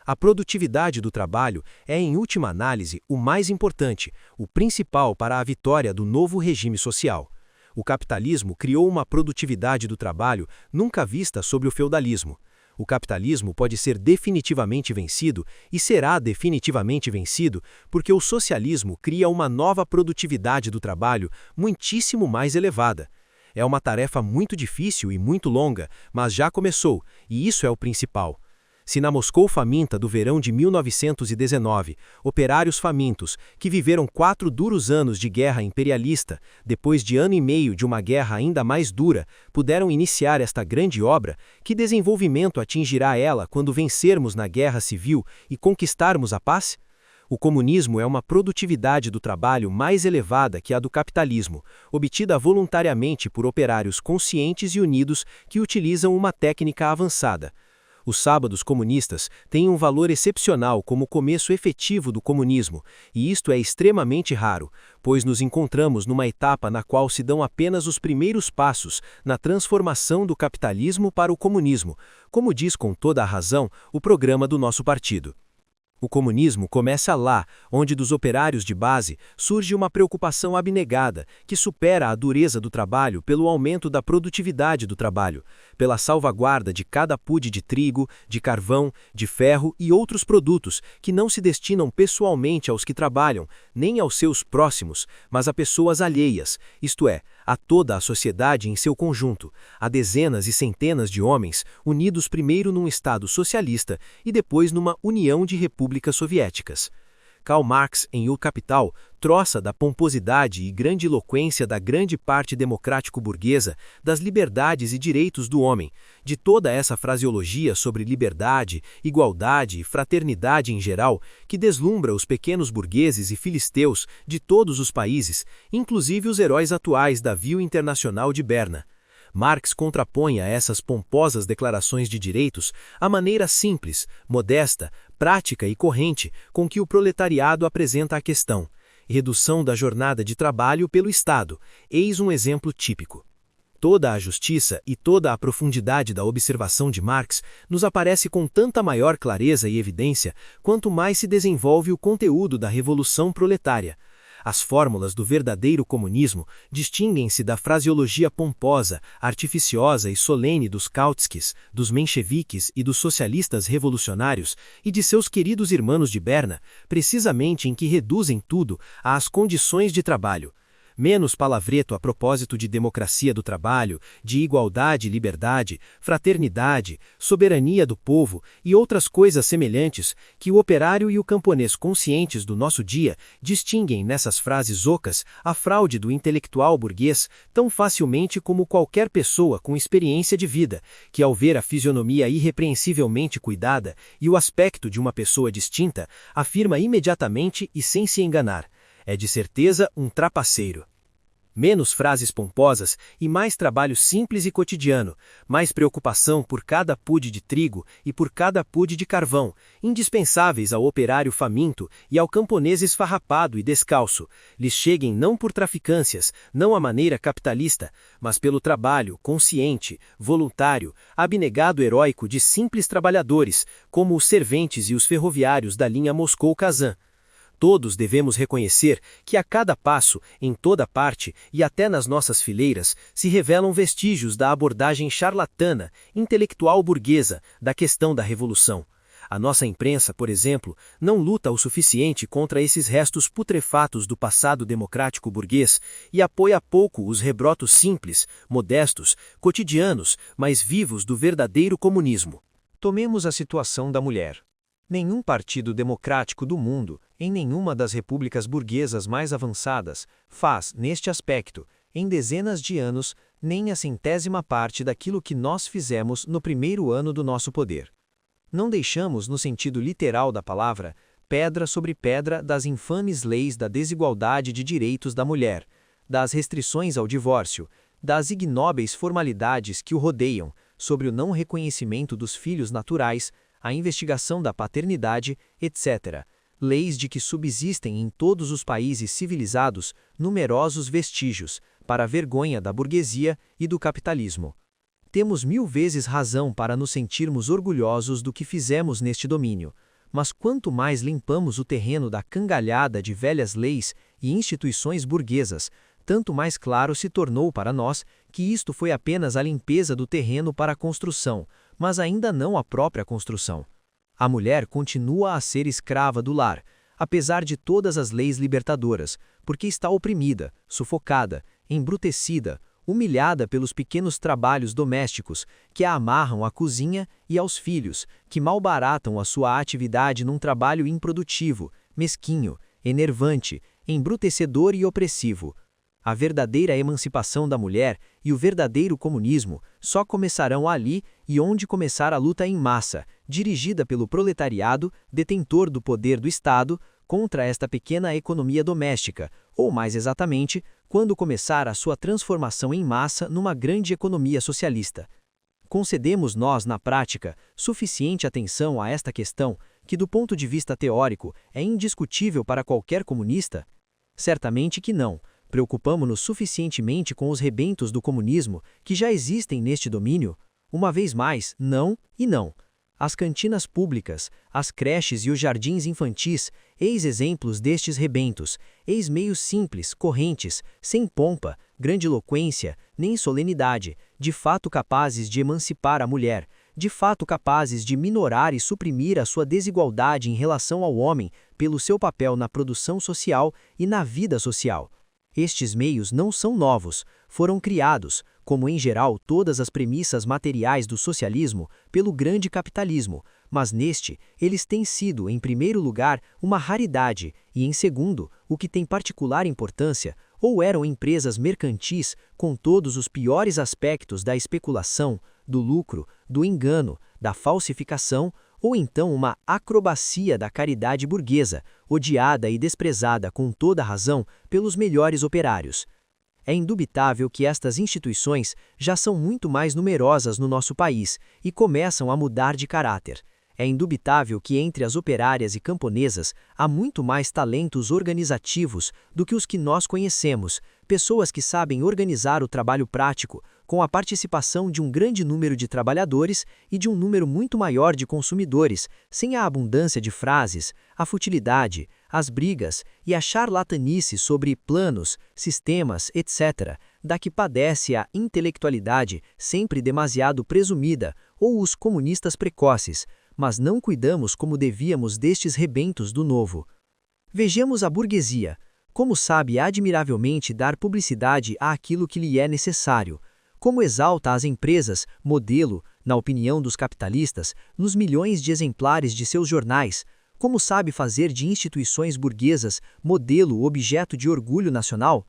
A produtividade do trabalho é, em última análise, o mais importante, o principal para a vitória do novo regime social. O capitalismo criou uma produtividade do trabalho nunca vista sob o feudalismo. O capitalismo pode ser definitivamente vencido e será definitivamente vencido porque o socialismo cria uma nova produtividade do trabalho muitíssimo mais elevada. É uma tarefa muito difícil e muito longa, mas já começou, e isso é o principal. Se na Moscou faminta do verão de 1919, operários famintos, que viveram 4 duros anos de guerra imperialista, depois de ano e meio de uma guerra ainda mais dura, puderam iniciar esta grande obra, que desenvolvimento atingirá ela quando vencermos na guerra civil e conquistarmos a paz? O comunismo é uma produtividade do trabalho mais elevada que a do capitalismo, obtida voluntariamente por operários conscientes e unidos que utilizam uma técnica avançada. Os sábados comunistas têm um valor excepcional como começo efetivo do comunismo, e isto é extremamente raro, pois nos encontramos numa etapa na qual se dão apenas os primeiros passos na transformação do capitalismo para o comunismo, como diz com toda a razão o programa do nosso partido. O comunismo começa lá, onde dos operários de base surge uma preocupação abnegada, que supera a dureza do trabalho pelo aumento da produtividade do trabalho, pela salvaguarda de cada pude de trigo, de carvão, de ferro e outros produtos que não se destinam pessoalmente aos que trabalham, nem aos seus próximos, mas a pessoas alheias, isto é, a toda a sociedade em seu conjunto, a dezenas e centenas de homens unidos primeiro num Estado socialista e depois numa união de repúblicas soviéticas. Karl Marx, em O Capital, troça da pomposidade e grandiloquência da grande parte democrático-burguesa, das liberdades e direitos do homem, de toda essa fraseologia sobre liberdade, igualdade e fraternidade em geral, que deslumbra os pequenos burgueses e filisteus de todos os países, inclusive os heróis atuais da Via Internacional de Berna. Marx contrapõe a essas pomposas declarações de direitos a maneira simples, modesta, prática e corrente com que o proletariado apresenta a questão. Redução da jornada de trabalho pelo Estado, eis um exemplo típico. Toda a justiça e toda a profundidade da observação de Marx nos aparece com tanta maior clareza e evidência quanto mais se desenvolve o conteúdo da Revolução Proletária. As fórmulas do verdadeiro comunismo distinguem-se da fraseologia pomposa, artificiosa e solene dos Kautskys, dos mencheviques e dos socialistas revolucionários e de seus queridos irmãos de Berna, precisamente em que reduzem tudo às condições de trabalho. Menos palavreto a propósito de democracia do trabalho, de igualdade e liberdade, fraternidade, soberania do povo e outras coisas semelhantes que o operário e o camponês conscientes do nosso dia distinguem nessas frases ocas a fraude do intelectual burguês tão facilmente como qualquer pessoa com experiência de vida, que ao ver a fisionomia irrepreensivelmente cuidada e o aspecto de uma pessoa distinta, afirma imediatamente e sem se enganar: é de certeza um trapaceiro. Menos frases pomposas e mais trabalho simples e cotidiano, mais preocupação por cada pude de trigo e por cada pude de carvão, indispensáveis ao operário faminto e ao camponês esfarrapado e descalço, lhes cheguem não por traficâncias, não à maneira capitalista, mas pelo trabalho consciente, voluntário, abnegado heróico de simples trabalhadores, como os serventes e os ferroviários da linha Moscou-Kazan. Todos devemos reconhecer que a cada passo, em toda parte e até nas nossas fileiras, se revelam vestígios da abordagem charlatana, intelectual burguesa, da questão da revolução. A nossa imprensa, por exemplo, não luta o suficiente contra esses restos putrefatos do passado democrático burguês e apoia pouco os rebrotos simples, modestos, cotidianos, mas vivos do verdadeiro comunismo. Tomemos a situação da mulher. Nenhum partido democrático do mundo, em nenhuma das repúblicas burguesas mais avançadas, faz, neste aspecto, em dezenas de anos, nem a centésima parte daquilo que nós fizemos no primeiro ano do nosso poder. Não deixamos, no sentido literal da palavra, pedra sobre pedra das infames leis da desigualdade de direitos da mulher, das restrições ao divórcio, das ignóbeis formalidades que o rodeiam, sobre o não reconhecimento dos filhos naturais, a investigação da paternidade, etc., leis de que subsistem em todos os países civilizados numerosos vestígios, para a vergonha da burguesia e do capitalismo. Temos 1000 vezes razão para nos sentirmos orgulhosos do que fizemos neste domínio, mas quanto mais limpamos o terreno da cangalhada de velhas leis e instituições burguesas, tanto mais claro se tornou para nós que isto foi apenas a limpeza do terreno para a construção, mas ainda não a própria construção. A mulher continua a ser escrava do lar, apesar de todas as leis libertadoras, porque está oprimida, sufocada, embrutecida, humilhada pelos pequenos trabalhos domésticos que a amarram à cozinha e aos filhos, que malbaratam a sua atividade num trabalho improdutivo, mesquinho, enervante, embrutecedor e opressivo. A verdadeira emancipação da mulher e o verdadeiro comunismo só começarão ali e onde começar a luta em massa, dirigida pelo proletariado, detentor do poder do Estado, contra esta pequena economia doméstica, ou mais exatamente, quando começar a sua transformação em massa numa grande economia socialista. Concedemos nós, na prática, suficiente atenção a esta questão, que do ponto de vista teórico é indiscutível para qualquer comunista? Certamente que não. Preocupamo-nos suficientemente com os rebentos do comunismo que já existem neste domínio? Uma vez mais, não e não. As cantinas públicas, as creches e os jardins infantis, eis exemplos destes rebentos, eis meios simples, correntes, sem pompa, grandiloquência, nem solenidade, de fato capazes de emancipar a mulher, de fato capazes de minorar e suprimir a sua desigualdade em relação ao homem pelo seu papel na produção social e na vida social. Estes meios não são novos, foram criados, como em geral todas as premissas materiais do socialismo, pelo grande capitalismo, mas neste, eles têm sido, em primeiro lugar, uma raridade e, em segundo, o que tem particular importância, ou eram empresas mercantis com todos os piores aspectos da especulação, do lucro, do engano, da falsificação, ou então uma acrobacia da caridade burguesa, odiada e desprezada com toda razão pelos melhores operários. É indubitável que estas instituições já são muito mais numerosas no nosso país e começam a mudar de caráter. É indubitável que entre as operárias e camponesas há muito mais talentos organizativos do que os que nós conhecemos, pessoas que sabem organizar o trabalho prático, com a participação de um grande número de trabalhadores e de um número muito maior de consumidores, sem a abundância de frases, a futilidade, as brigas e a charlatanice sobre planos, sistemas, etc., da que padece a intelectualidade sempre demasiado presumida ou os comunistas precoces, mas não cuidamos como devíamos destes rebentos do novo. Vejamos a burguesia, como sabe admiravelmente dar publicidade àquilo que lhe é necessário, como exalta as empresas, modelo, na opinião dos capitalistas, nos milhões de exemplares de seus jornais, como sabe fazer de instituições burguesas modelo objeto de orgulho nacional.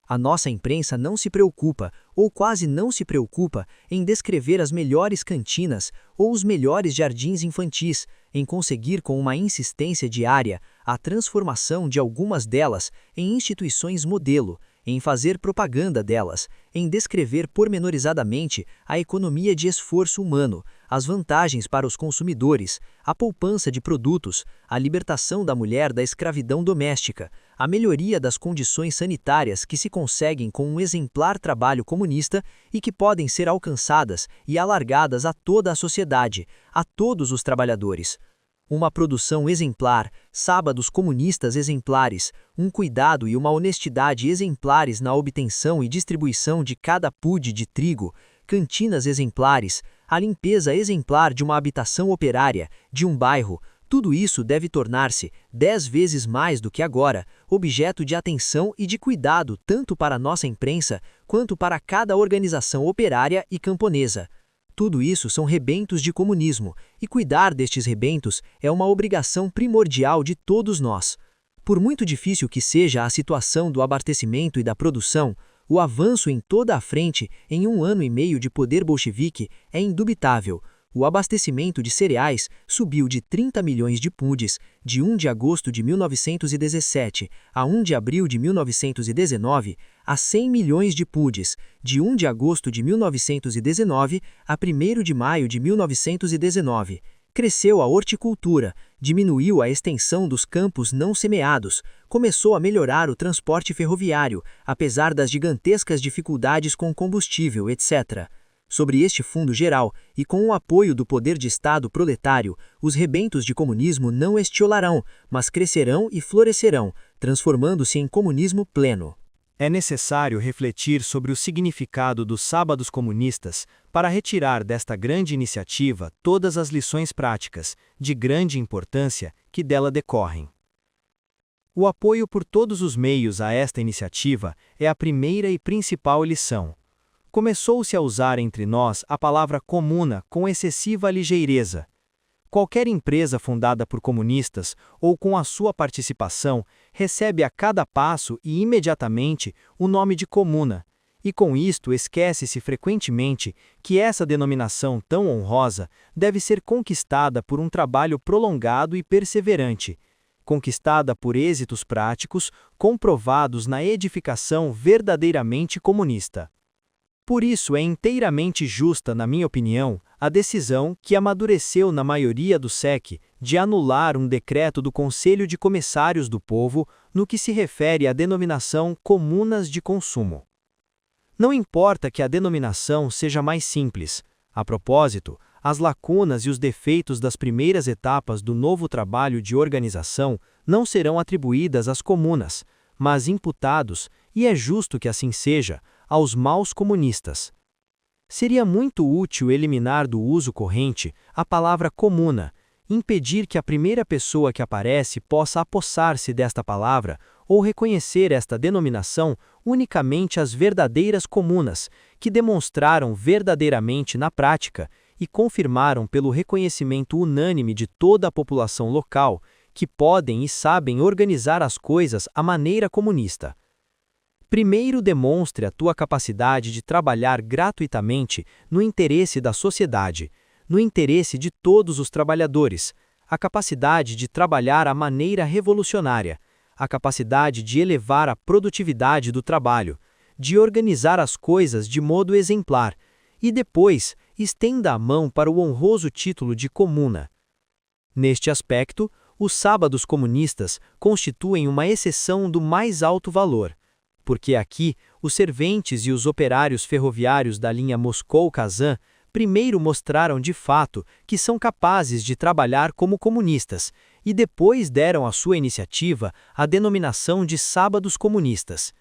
A nossa imprensa não se preocupa, ou quase não se preocupa, em descrever as melhores cantinas ou os melhores jardins infantis, em conseguir com uma insistência diária a transformação de algumas delas em instituições modelo, em fazer propaganda delas, em descrever pormenorizadamente a economia de esforço humano, as vantagens para os consumidores, a poupança de produtos, a libertação da mulher da escravidão doméstica, a melhoria das condições sanitárias que se conseguem com um exemplar trabalho comunista e que podem ser alcançadas e alargadas a toda a sociedade, a todos os trabalhadores. Uma produção exemplar, sábados comunistas exemplares, um cuidado e uma honestidade exemplares na obtenção e distribuição de cada pude de trigo, cantinas exemplares, a limpeza exemplar de uma habitação operária, de um bairro, tudo isso deve tornar-se, 10 vezes mais do que agora, objeto de atenção e de cuidado tanto para a nossa imprensa quanto para cada organização operária e camponesa. Tudo isso são rebentos de comunismo, e cuidar destes rebentos é uma obrigação primordial de todos nós. Por muito difícil que seja a situação do abastecimento e da produção, o avanço em toda a frente em 1 ano e meio de poder bolchevique é indubitável. O abastecimento de cereais subiu de 30 milhões de pudes de 1 de agosto de 1917 a 1 de abril de 1919 a 100 milhões de pudes de 1 de agosto de 1919 a 1º de maio de 1919. Cresceu a horticultura, diminuiu a extensão dos campos não semeados, começou a melhorar o transporte ferroviário, apesar das gigantescas dificuldades com combustível, etc. Sobre este fundo geral, e com o apoio do poder de Estado proletário, os rebentos de comunismo não estiolarão, mas crescerão e florescerão, transformando-se em comunismo pleno. É necessário refletir sobre o significado dos sábados comunistas para retirar desta grande iniciativa todas as lições práticas, de grande importância, que dela decorrem. O apoio por todos os meios a esta iniciativa é a primeira e principal lição. Começou-se a usar entre nós a palavra comuna com excessiva ligeireza. Qualquer empresa fundada por comunistas ou com a sua participação recebe a cada passo e imediatamente o nome de comuna, e com isto esquece-se frequentemente que essa denominação tão honrosa deve ser conquistada por um trabalho prolongado e perseverante, conquistada por êxitos práticos comprovados na edificação verdadeiramente comunista. Por isso é inteiramente justa, na minha opinião, a decisão que amadureceu na maioria do SEC de anular um decreto do Conselho de Comissários do Povo no que se refere à denominação comunas de consumo. Não importa que a denominação seja mais simples. A propósito, as lacunas e os defeitos das primeiras etapas do novo trabalho de organização não serão atribuídas às comunas, mas imputados, e é justo que assim seja, aos maus comunistas. Seria muito útil eliminar do uso corrente a palavra comuna, impedir que a primeira pessoa que aparece possa apossar-se desta palavra ou reconhecer esta denominação unicamente as verdadeiras comunas, que demonstraram verdadeiramente na prática e confirmaram pelo reconhecimento unânime de toda a população local que podem e sabem organizar as coisas à maneira comunista. Primeiro demonstre a tua capacidade de trabalhar gratuitamente no interesse da sociedade, no interesse de todos os trabalhadores, a capacidade de trabalhar à maneira revolucionária, a capacidade de elevar a produtividade do trabalho, de organizar as coisas de modo exemplar, e depois estenda a mão para o honroso título de comuna. Neste aspecto, os sábados comunistas constituem uma exceção do mais alto valor, porque aqui os serventes e os operários ferroviários da linha Moscou-Kazan primeiro mostraram de fato que são capazes de trabalhar como comunistas e depois deram à sua iniciativa a denominação de sábados comunistas.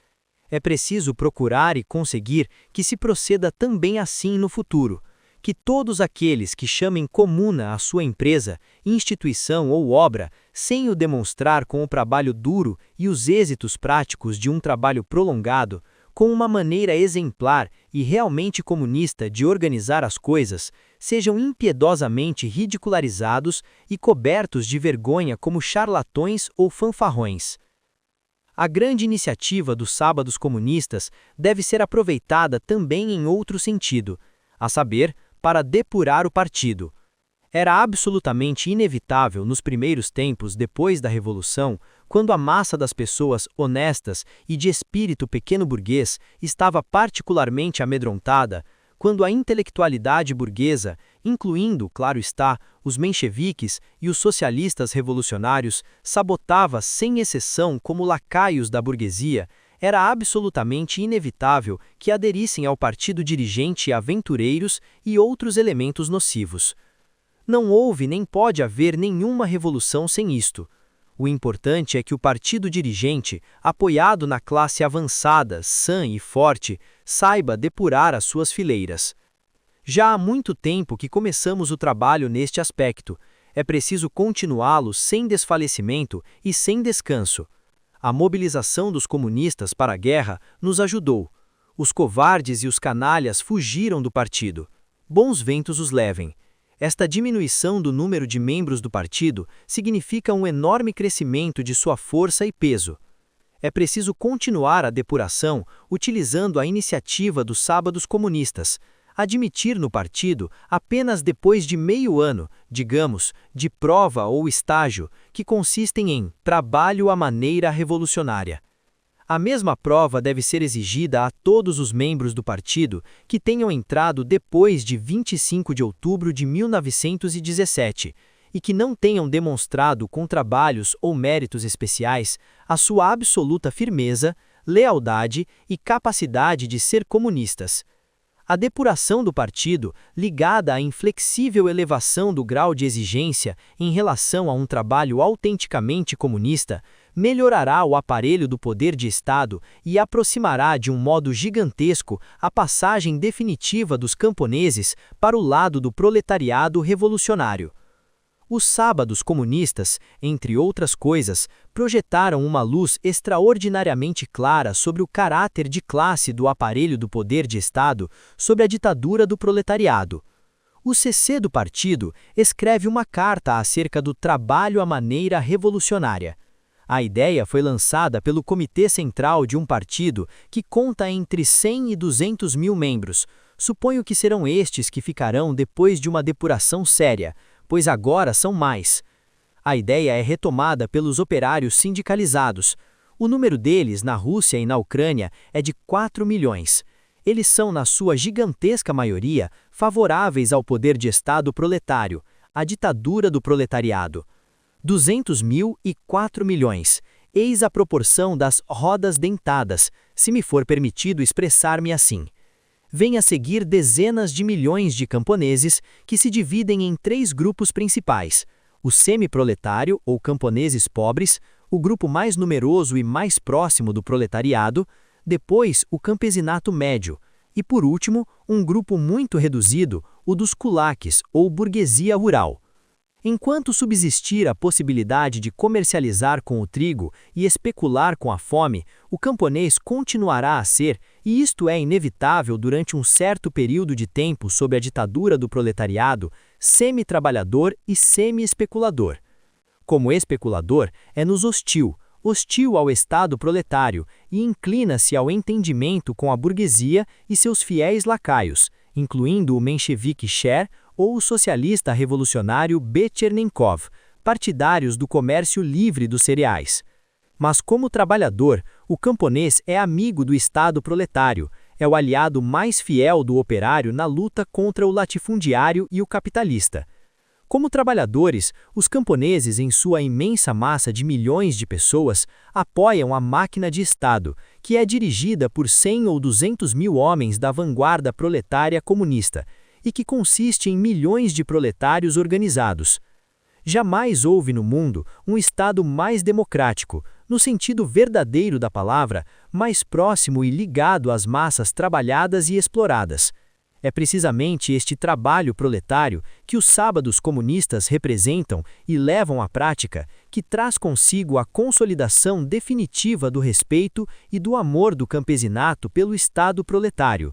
É preciso procurar e conseguir que se proceda também assim no futuro, que todos aqueles que chamem comuna a sua empresa, instituição ou obra, sem o demonstrar com o trabalho duro e os êxitos práticos de um trabalho prolongado, com uma maneira exemplar e realmente comunista de organizar as coisas, sejam impiedosamente ridicularizados e cobertos de vergonha como charlatões ou fanfarrões. A grande iniciativa dos sábados comunistas deve ser aproveitada também em outro sentido, a saber, para depurar o partido. Era absolutamente inevitável nos primeiros tempos depois da Revolução, quando a massa das pessoas honestas e de espírito pequeno-burguês estava particularmente amedrontada, quando a intelectualidade burguesa, incluindo, claro está, os mencheviques e os socialistas revolucionários, sabotava sem exceção como lacaios da burguesia, era absolutamente inevitável que aderissem ao partido dirigente aventureiros e outros elementos nocivos. Não houve nem pode haver nenhuma revolução sem isto. O importante é que o partido dirigente, apoiado na classe avançada, sã e forte, saiba depurar as suas fileiras. Já há muito tempo que começamos o trabalho neste aspecto. É preciso continuá-lo sem desfalecimento e sem descanso. A mobilização dos comunistas para a guerra nos ajudou. Os covardes e os canalhas fugiram do partido. Bons ventos os levem. Esta diminuição do número de membros do partido significa um enorme crescimento de sua força e peso. É preciso continuar a depuração utilizando a iniciativa dos sábados comunistas, admitir no partido apenas depois de meio ano, digamos, de prova ou estágio, que consistem em trabalho à maneira revolucionária. A mesma prova deve ser exigida a todos os membros do partido que tenham entrado depois de 25 de outubro de 1917 e que não tenham demonstrado com trabalhos ou méritos especiais a sua absoluta firmeza, lealdade e capacidade de ser comunistas. A depuração do partido, ligada à inflexível elevação do grau de exigência em relação a um trabalho autenticamente comunista, melhorará o aparelho do poder de Estado e aproximará de um modo gigantesco a passagem definitiva dos camponeses para o lado do proletariado revolucionário. Os sábados comunistas, entre outras coisas, projetaram uma luz extraordinariamente clara sobre o caráter de classe do aparelho do poder de Estado, sobre a ditadura do proletariado. O CC do partido escreve uma carta acerca do trabalho à maneira revolucionária. A ideia foi lançada pelo Comitê Central de um partido que conta entre 100 e 200 mil membros. Suponho que serão estes que ficarão depois de uma depuração séria, pois agora são mais. A ideia é retomada pelos operários sindicalizados. O número deles na Rússia e na Ucrânia é de 4 milhões. Eles são, na sua gigantesca maioria, favoráveis ao poder de Estado proletário, à ditadura do proletariado. 200 mil e 4 milhões. Eis a proporção das rodas dentadas, se me for permitido expressar-me assim. Vêm a seguir dezenas de milhões de camponeses que se dividem em 3 grupos principais: o semiproletário ou camponeses pobres, o grupo mais numeroso e mais próximo do proletariado, depois o campesinato médio e, por último, um grupo muito reduzido, o dos kulaks ou burguesia rural. Enquanto subsistir a possibilidade de comercializar com o trigo e especular com a fome, o camponês continuará a ser, e isto é inevitável durante um certo período de tempo sob a ditadura do proletariado, semi-trabalhador e semi-especulador. Como especulador, é-nos hostil ao Estado proletário e inclina-se ao entendimento com a burguesia e seus fiéis lacaios, incluindo o menchevique Scher ou o socialista revolucionário Betchernenkov, partidários do comércio livre dos cereais. Mas como trabalhador, o camponês é amigo do Estado proletário, é o aliado mais fiel do operário na luta contra o latifundiário e o capitalista. Como trabalhadores, os camponeses, em sua imensa massa de milhões de pessoas, apoiam a máquina de Estado, que é dirigida por 100 ou 200 mil homens da vanguarda proletária comunista, e que consiste em milhões de proletários organizados. Jamais houve no mundo um Estado mais democrático, no sentido verdadeiro da palavra, mais próximo e ligado às massas trabalhadas e exploradas. É precisamente este trabalho proletário que os sábados comunistas representam e levam à prática, que traz consigo a consolidação definitiva do respeito e do amor do campesinato pelo Estado proletário.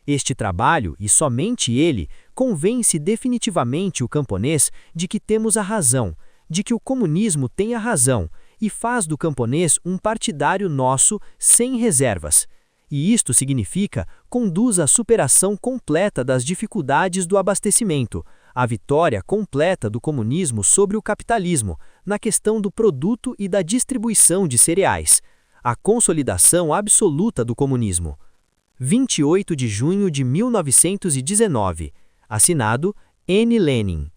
Este trabalho, e somente ele, convence definitivamente o camponês de que temos a razão, de que o comunismo tem a razão, e faz do camponês um partidário nosso sem reservas. E isto significa conduz à superação completa das dificuldades do abastecimento, à vitória completa do comunismo sobre o capitalismo, na questão do produto e da distribuição de cereais, à consolidação absoluta do comunismo. 28 de junho de 1919. Assinado N. Lenin.